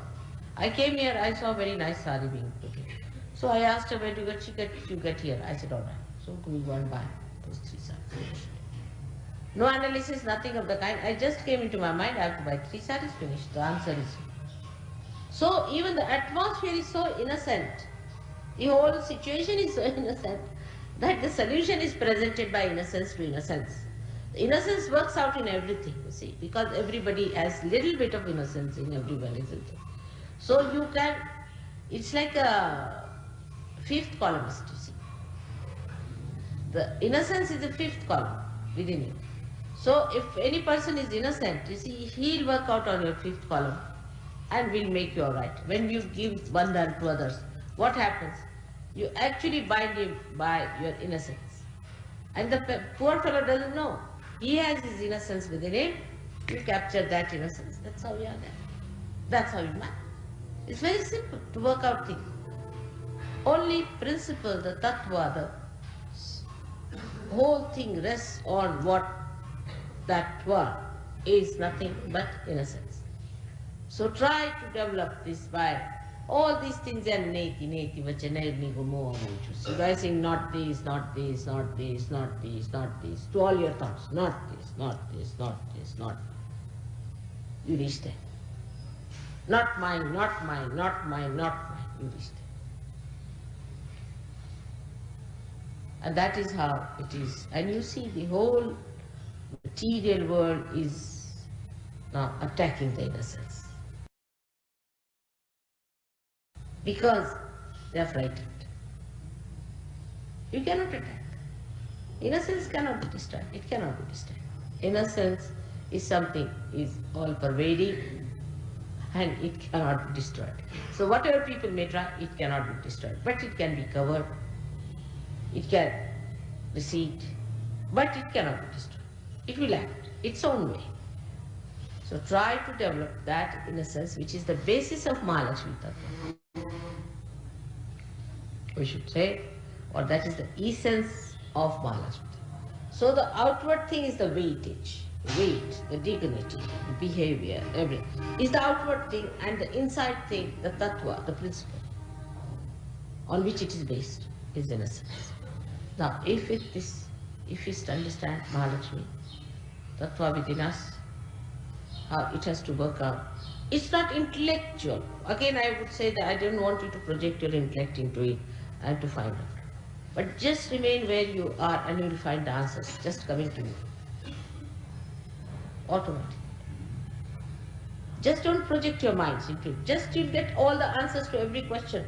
I came here, I saw a very nice sari being put in. So I asked her, where do you get? She said, you get here. I said, all right. So we go and buy those 3 saris. No analysis, nothing of the kind. I just came into my mind, I have to buy 3 saris, finished. The answer is so. Even the atmosphere is so innocent. The whole situation is so innocent that the solution is presented by innocence to innocence. The innocence works out in everything, you see, because everybody has little bit of innocence in everyone, isn't it? So you can, it's like a 5th columnist, you see. The innocence is the 5th column within you. So if any person is innocent, you see, he'll work out on your 5th column and will make you all right. When you give bandhan to others, what happens? You actually bind him by your innocence. And the poor fellow doesn't know. He has his innocence within him. You capture that innocence. That's how we are there. That's how you manage. It's very simple to work out things. Only principle, the tattva, the whole thing rests on what that tva is nothing but innocence. So try to develop this by all these things are neti vachanai gumo. You guys saying not this, not this, not this, not this, not this, to all your thoughts. Not this, not this, not this, not this. You reach there. Not mine, not mine, not mine, not mine. You reach there. And that is how it is. And you see the whole material world is now attacking the innocence. Because they are frightened. You cannot attack. Innocence cannot be destroyed. It cannot be destroyed. Innocence is something, is all pervading, and it cannot be destroyed. So whatever people may try, it cannot be destroyed. But it can be covered. It can recede. But it cannot be destroyed. It will act its own way. So try to develop that innocence, which is the basis of Mahalakshmi Tattva. We should say, or that is the essence of Mahalakshmi. So the outward thing is the weightage, weight, the dignity, the behavior, everything is the outward thing, and the inside thing, the tattva, the principle, on which it is based, is innocence. Now, if we understand Mahalakshmi Tattva within us, how it has to work out. It's not intellectual. Again, I would say that I don't want you to project your intellect into it and to find out. But just remain where you are and you will find the answers just coming to you. Automatically. Just don't project your minds into it. Just you'll get all the answers to every question.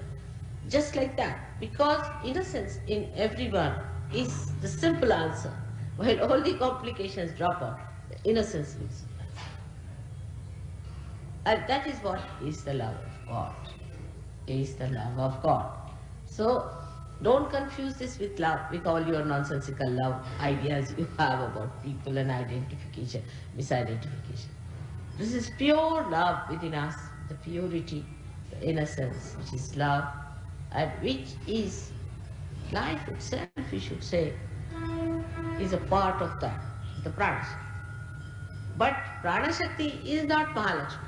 Just like that. Because innocence in everyone is the simple answer. While all the complications drop out, the innocence is. And that is what is the love of God. Is the love of God. So don't confuse this with love, with all your nonsensical love ideas you have about people and identification, misidentification. This is pure love within us, the purity, the innocence, which is love, and which is life itself, we should say, is a part of that, the Prana Shakti. But Prana Shakti is not Mahalakshmi.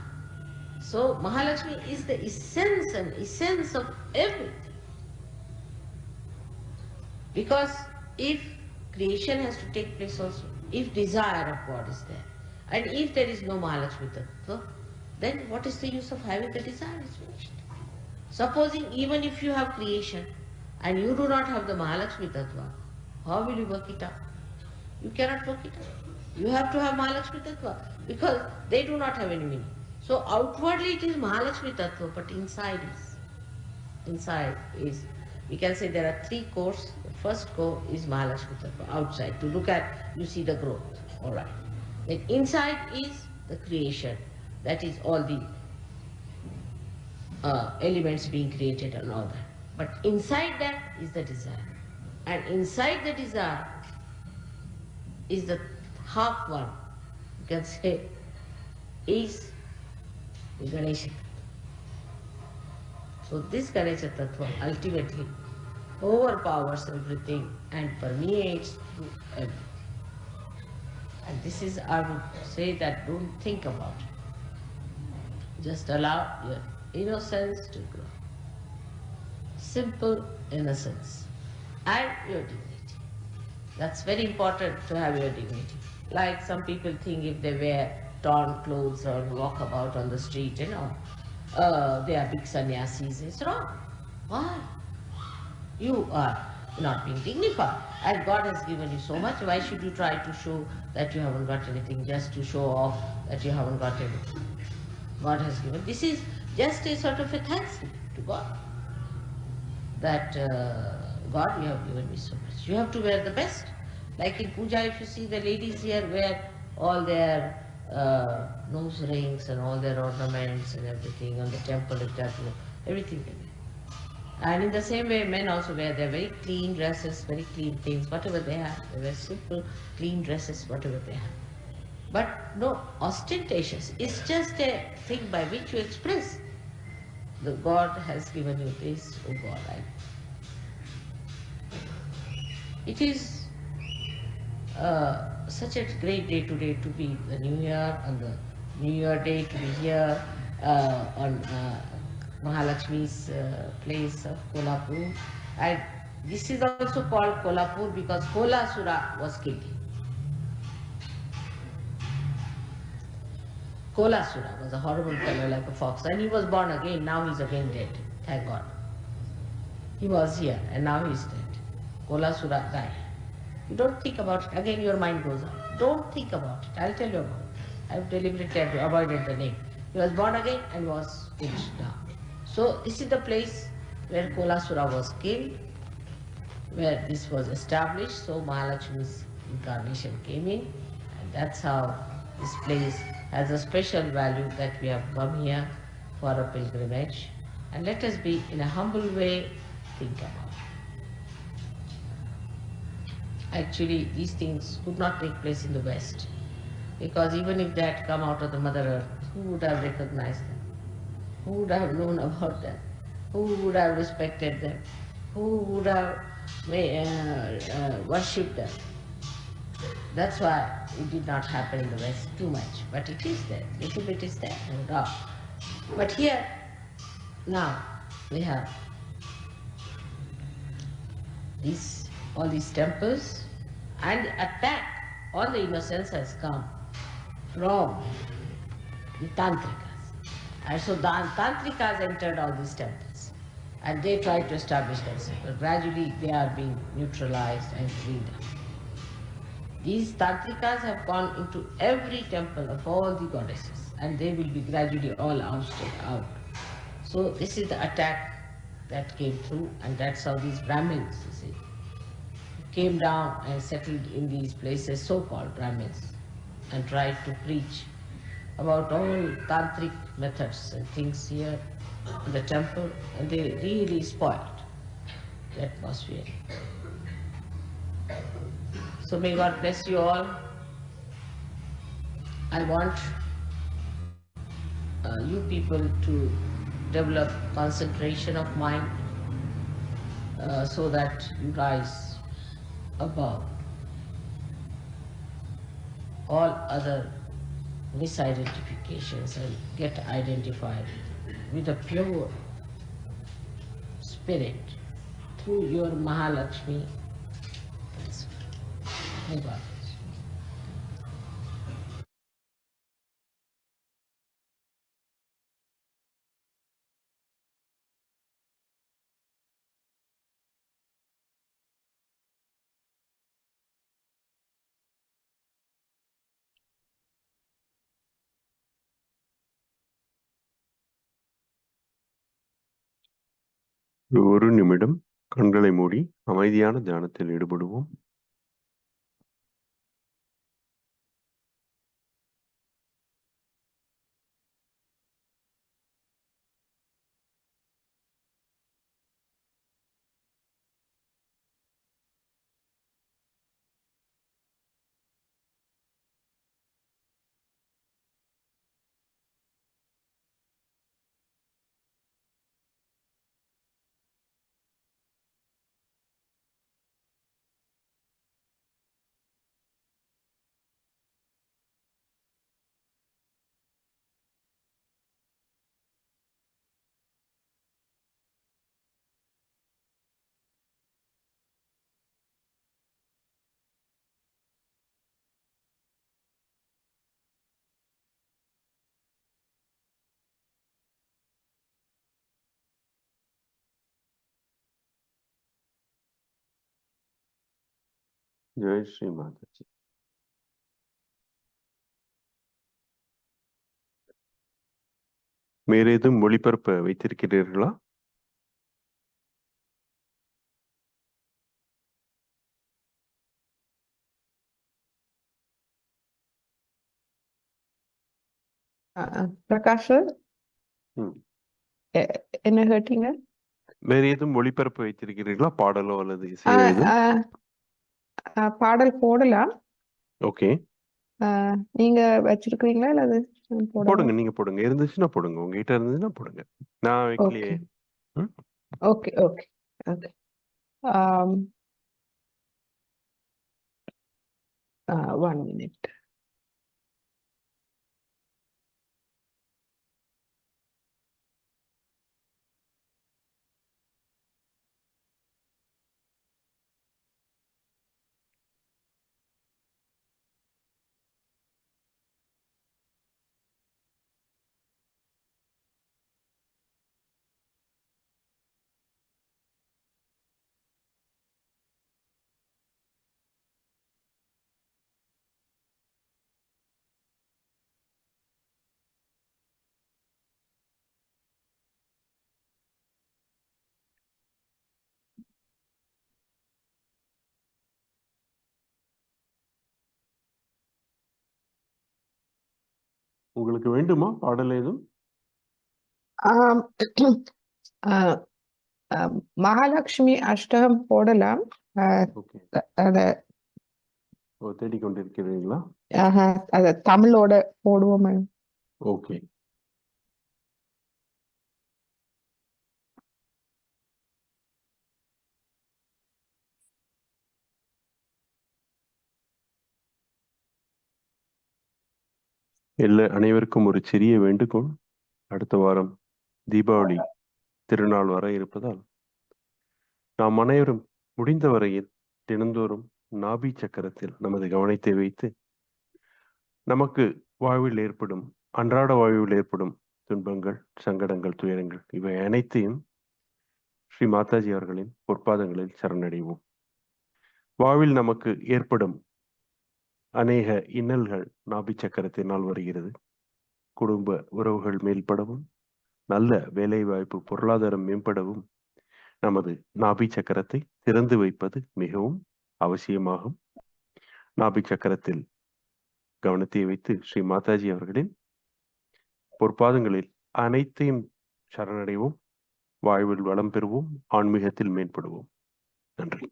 So Mahalakshmi is the essence and essence of everything. Because if creation has to take place also, if desire of God is there, and if there is no Mahalakshmi Tattva, then what is the use of having the desire? It's finished. Supposing even if you have creation and you do not have the Mahalakshmi Tattva, how will you work it out? You cannot work it out. You have to have Mahalakshmi Tattva because they do not have any meaning. So outwardly it is Mahalakshmi Tattva, but inside is, we can say there are three cores. The first core is Mahalakshmi Tattva, outside. To look at, you see the growth, all right. Then inside is the creation, that is all the elements being created and all that. But inside that is the desire. And inside the desire is the half one, you can say, is the Ganesha. So this Ganesha Tattva ultimately overpowers everything and permeates through everything. And this is, I would say, that don't think about it. Just allow your innocence to grow. Simple innocence and your dignity. That's very important to have your dignity. Like some people think if they wear torn clothes or walk about on the street, they are big sannyasis. It's wrong. Why? You are not being dignified. And God has given you so much. Why should you try to show that you haven't got anything, just to show off that you haven't got anything? God has given. This is just a sort of a thanks to God. That God, you have given me so much. You have to wear the best. Like in puja, if you see the ladies here wear all their nose rings and all their ornaments and everything on the temple, everything they wear. And in the same way, men also wear their very clean dresses, very clean things, whatever they have. They wear simple, clean dresses, whatever they have. But no ostentatious. It's just a thing by which you express. The God has given you this, oh God, it is such a great day today to be the New Year, on the New Year day to be here on Mahalakshmi's place of Kolhapur. And this is also called Kolhapur because Kolasura was killed. Kolasura was a horrible fellow like a fox, and he was born again. Now he's again dead, thank God. He was here and now he's dead. Kolasura died. You don't think about it, again your mind goes on. Don't think about it, I'll tell you about it. I've deliberately avoided the name. He was born again and was finished now. So this is the place where Kolasura was killed, where this was established. So Mahalakshmi's incarnation came in, and that's how this place has a special value that we have come here for a pilgrimage. And let us be, in a humble way, think about it. Actually, these things could not take place in the West, because even if they had come out of the Mother Earth, who would have recognized them? Who would have known about them? Who would have respected them? Who would have worshipped them? That's why it did not happen in the West too much. But it is there, little bit is there, no doubt. But here, now, we have all these temples, and the attack on the innocence has come from the Tantrikas. And so the Tantrikas entered all these temples and they tried to establish themselves. But gradually they are being neutralized and cleaned up. These Tantrikas have gone into every temple of all the goddesses and they will be gradually all ousted out. So this is the attack that came through, and that's how these Brahmins, you see, came down and settled in these places, so-called Brahmins, and tried to preach about all tantric methods and things here in the temple, and they really spoiled the atmosphere. So may God bless you all. I want you people to develop concentration of mind so that you rise above all other misidentifications and get identified with a pure spirit through your Mahalakshmi Jai Mataji. ஒரு நிமிடம் கண்களை மூடி அமைதியான தியானத்தில் ஈடுபடுவோம். ஜெய் ஸ்ரீ மாதாஜி. வேறு ஏதும் ஒளிபரப்ப வைத்திருக்கிறீர்களா? பிரகாஷ் ம். என்ன கேட்டீங்க? வேறு ஏதும் ஒளிபரப்ப வைத்திருக்கிறீர்களா? பாடலோ அல்லது இசையோ எதுவும்? பாடல் போடலாம். ஓகே, நீங்க வச்சிருக்கீங்களா அல்லது போடுங்க. நீங்க போடுங்க, இருந்துச்சுன்னா போடுங்க, உங்ககிட்ட இருந்ததுன்னா போடுங்க. நான் வைக்கலையே. ம்? Okay okay okay. 1 minute. உங்களுக்கு வேண்டுமா பாடல் ஏதும்? ஆம், மகாலட்சுமி அஷ்டகம் போடலாம். ஓகே, அத தேடிக்கொண்டிருக்கிறீர்களா? அத தமிழோட போடுவோம். ஓகே. அனைவருக்கும் ஒரு சிறிய வேண்டுகோள். அடுத்த வாரம் தீபாவளி திருநாள் வர இருப்பதால் நாம் அனைவரும் முடிந்த வரையில் தினந்தோறும் நாபி சக்கரத்தில் நமது கவனத்தை வைத்து நமக்கு வாழ்வில் ஏற்படும் அன்றாட வாழ்வில் ஏற்படும் துன்பங்கள், சங்கடங்கள், துயரங்கள் இவை அனைத்தையும் ஸ்ரீ மாதாஜி அவர்களின் பொற்பாதங்களில் சரணடைவோம். வாழ்வில் நமக்கு ஏற்படும் அநேக இன்னல்கள் நாபி சக்கரத்தினால் வருகிறது. குடும்ப உறவுகள் மேம்படவும், நல்ல வேலை வாய்ப்பு, பொருளாதாரம் மேம்படவும் நமது நாபி சக்கரத்தை திறந்து வைப்பது மிகவும் அவசியமாகும். நாபி சக்கரத்தில் கவனத்தை வைத்து ஸ்ரீ மாதாஜி அவர்களின் பொற்பாதங்களில் அனைத்தையும் சரணடைவோம். வாழ்வில் வளம் பெறுவோம், ஆன்மீகத்தில் மேம்படுவோம். நன்றி.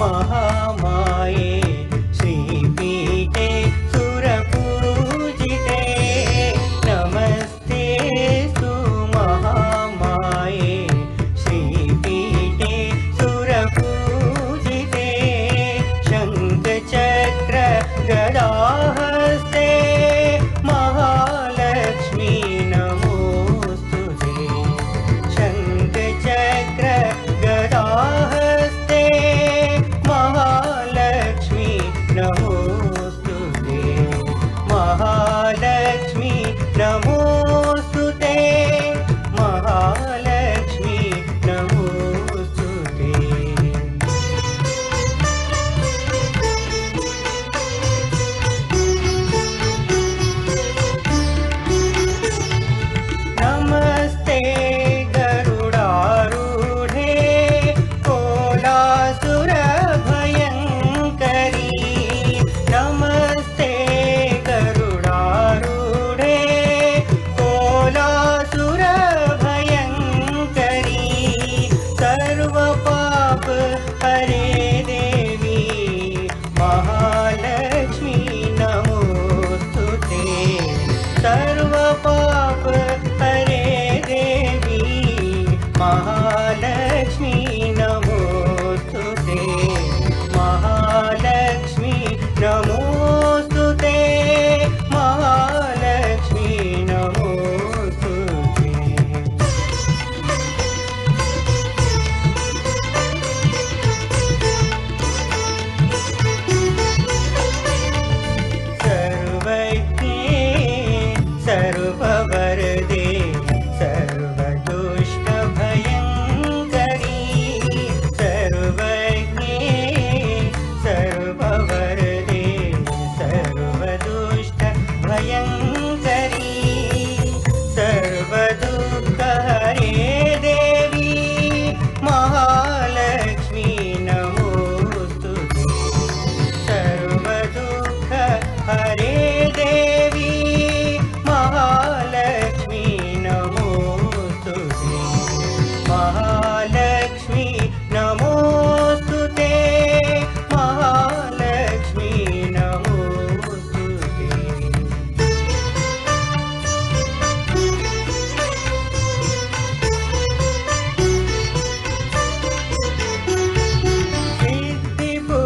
महामाये श्रीपीठे सुरपूजिते नमस्तेऽस्तु महामाये श्रीपीठे सुरपूजिते शङ्खचक्र गदाहस्ते महालक्ष्मी नमोस्तुते शङ्खचक्र गदाहस्ते महालक्ष्मी नमोस्तुते महालक्ष्मी नमोस्तुते महालक्ष्मी नमोस्तुते नमस्ते गरुडारूढे कोलासुरभयङ्करी नमस्ते गरुडारूढे कोलासुरभयङ्करी सर्वपाप हरे देवी महालक्ष्मी नमोस्तुते सर्वपाप हरे देवी महालक्ष्मी नमोस्तुते महालक्ष्मी नमोस्तुते महालक्ष्मी नमोस्तुते सर्वज्ञे सर्ववरदे सर्वदुष्टभयङ्करी सर्वज्ञे सर्ववरदे सर्वदुष्टभयङ्करी सर्वदुःखहरे देवी महालक्ष्मी नमोस्तुते सर्वदुःख हरे देवी महालक्ष्मी नमोस्तुते महालक्ष्मी नमोस्तुते महालक्ष्मी नमोस्तुते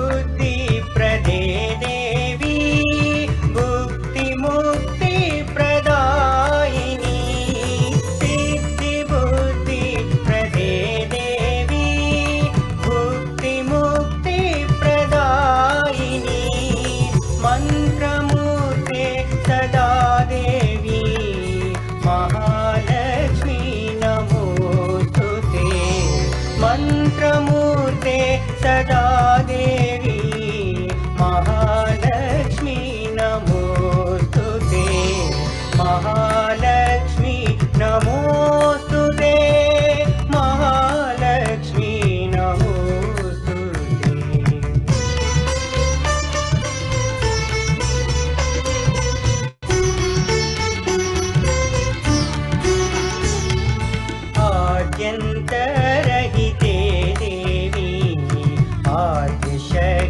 सिद्धिबुद्धिप्रदे देवी भुक्तिमुक्तिप्रदायिनी सिद्धिबुद्धिप्रदे देवी भुक्तिमुक्तिप्रदायिनी मन्त्रमूर्ते सदा देवी महालक्ष्मी नमोस्तुते मन्त्रमूर्ते सदा देवी महालक्ष्मी नमोस्तुते महालक्ष्मी नमोस्तुते महालक्ष्मी नमोस्तुते आद्यन्तरहिते देवी आद्यशक्ति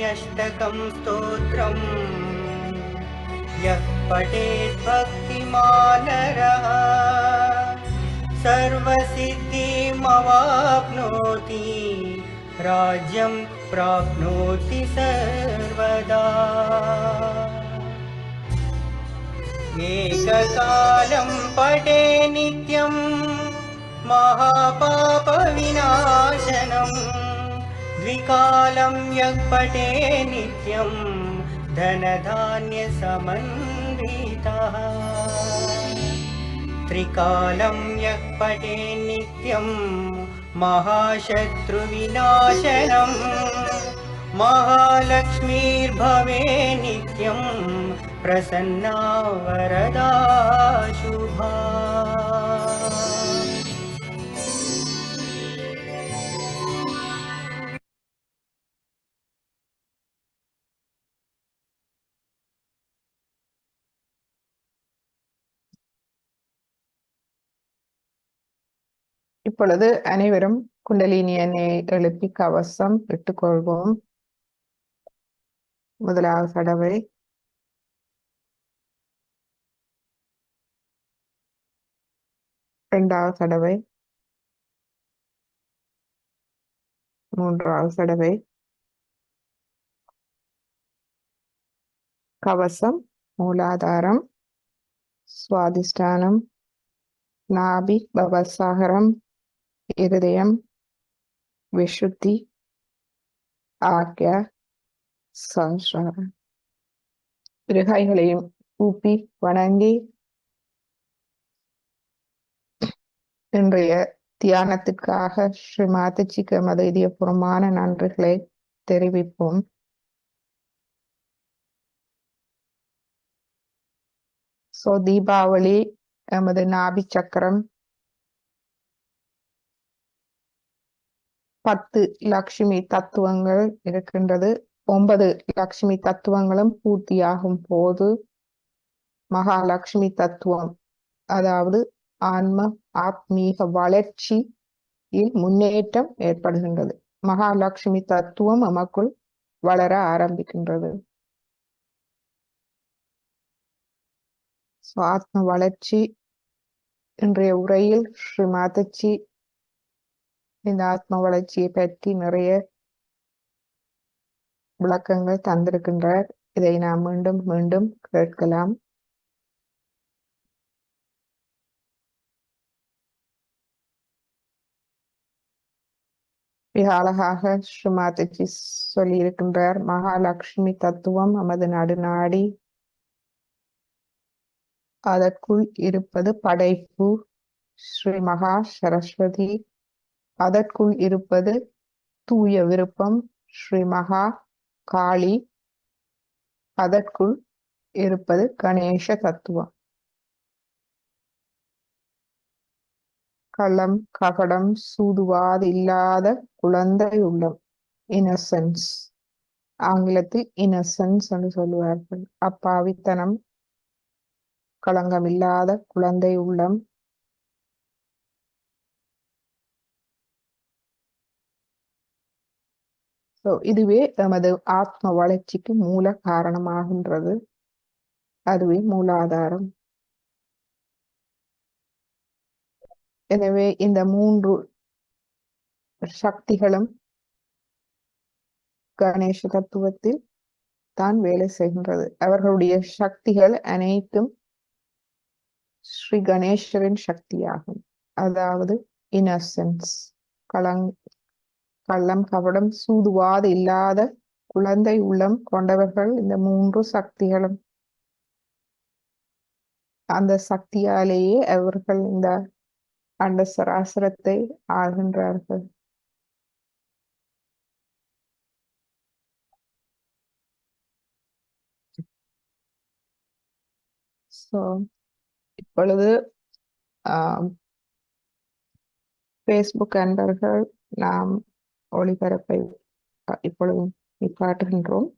महालक्ष्म्यष्टकं स्तोत्रम् यः पठेत् भक्तिमानरः सर्वसिद्धिमवाप्नोति राज्यं प्राप्नोति सर्वदा एककालं पठे नित्यं महापापविनाशनं द्विकालं यः पठे नित्यं धनधान्यसमन्वितः त्रिकालं यः पठे नित्यं महाशत्रुविनाशनं महालक्ष्मीर्भवे नित्यं प्रसन्ना वरदा शुभा இப்பொழுது அனைவரும் குண்டலினி எண்ணெயை எழுப்பி கவசம் இட்டுக்கொள்வோம். முதலாவது தடவை, இரண்டாவது தடவை, மூன்றாவது தடவை. கவசம், மூலாதாரம், சுவாதிஷ்டானம், நாபி, பவசாகரம், இருதயம், விஷுத்தி, ஆக்யா, சஹஸ்ராரம். இரு கைகளையும் கூப்பி வணங்கி இன்றைய தியானத்திற்காக ஸ்ரீ மாதாஜிக்கு எமது இதயபூர்வமான நன்றிகளை தெரிவிப்போம். தீபாவளி எமது நாபி சக்கரம் 10 லக்ஷ்மி தத்துவங்கள் இருக்கின்றது. 9 லக்ஷ்மி தத்துவங்களும் பூர்த்தியாகும் போது மகாலட்சுமி தத்துவம், அதாவது ஆத்மீக வளர்ச்சியில் முன்னேற்றம் ஏற்படுகின்றது. மகாலட்சுமி தத்துவம் நமக்குள் வளர ஆரம்பிக்கின்றது. ஆத்ம வளர்ச்சி இன்றைய உரையில் ஸ்ரீ மாதாஜி இந்த ஆத்ம வளர்ச்சியை பற்றி நிறைய விளக்கங்கள் தந்திருக்கின்றார். இதை நாம் மீண்டும் மீண்டும் கேட்கலாம். மிக அழகாக ஸ்ரீ மாதாஜி சொல்லியிருக்கின்றார். மகாலட்சுமி தத்துவம் நமது நடுநாடி, அதற்குள் இருப்பது படைப்பு ஸ்ரீ மகா சரஸ்வதி, அதற்குள் இருப்பது தூய விருப்பம் ஸ்ரீ மகா காளி, அதற்குள் இருப்பது கணேச தத்துவம். கள்ளம் கபடம் சூதுவாது இல்லாத குழந்தை உள்ளம், இன்னசென்ஸ். ஆங்கிலத்தில் இன்னசென்ஸ் என்று சொல்லுவார்கள். அப்பாவித்தனம், களங்கமில்லாத குழந்தை உள்ளம். இதுவே எமது ஆத்ம வளர்ச்சிக்கு மூல காரணமாகின்றது. அதுவே மூலாதாரம். எனவே இந்த 3 சக்திகளும் கணேச தத்துவத்தில் தான் வேலை செய்கின்றது. அவர்களுடைய சக்திகள் அனைத்தும் ஸ்ரீ கணேசரின் சக்தியாகும். அதாவது இன்னசென்ஸ், கள்ளம் கபடம் சூதுவாது இல்லாத குழந்தை உள்ளம் கொண்டவர்கள் இந்த 3 சக்திகளும். அந்த சக்தியாலேயே அவர்கள் இந்த அண்ட சராசரத்தை ஆள்கின்றார்கள். இப்பொழுது ஃபேஸ்புக் அன்பர்கள் நாம் ஒளிபரப்பை இப்பொழுது நிப்பாட்டுகின்றோம்.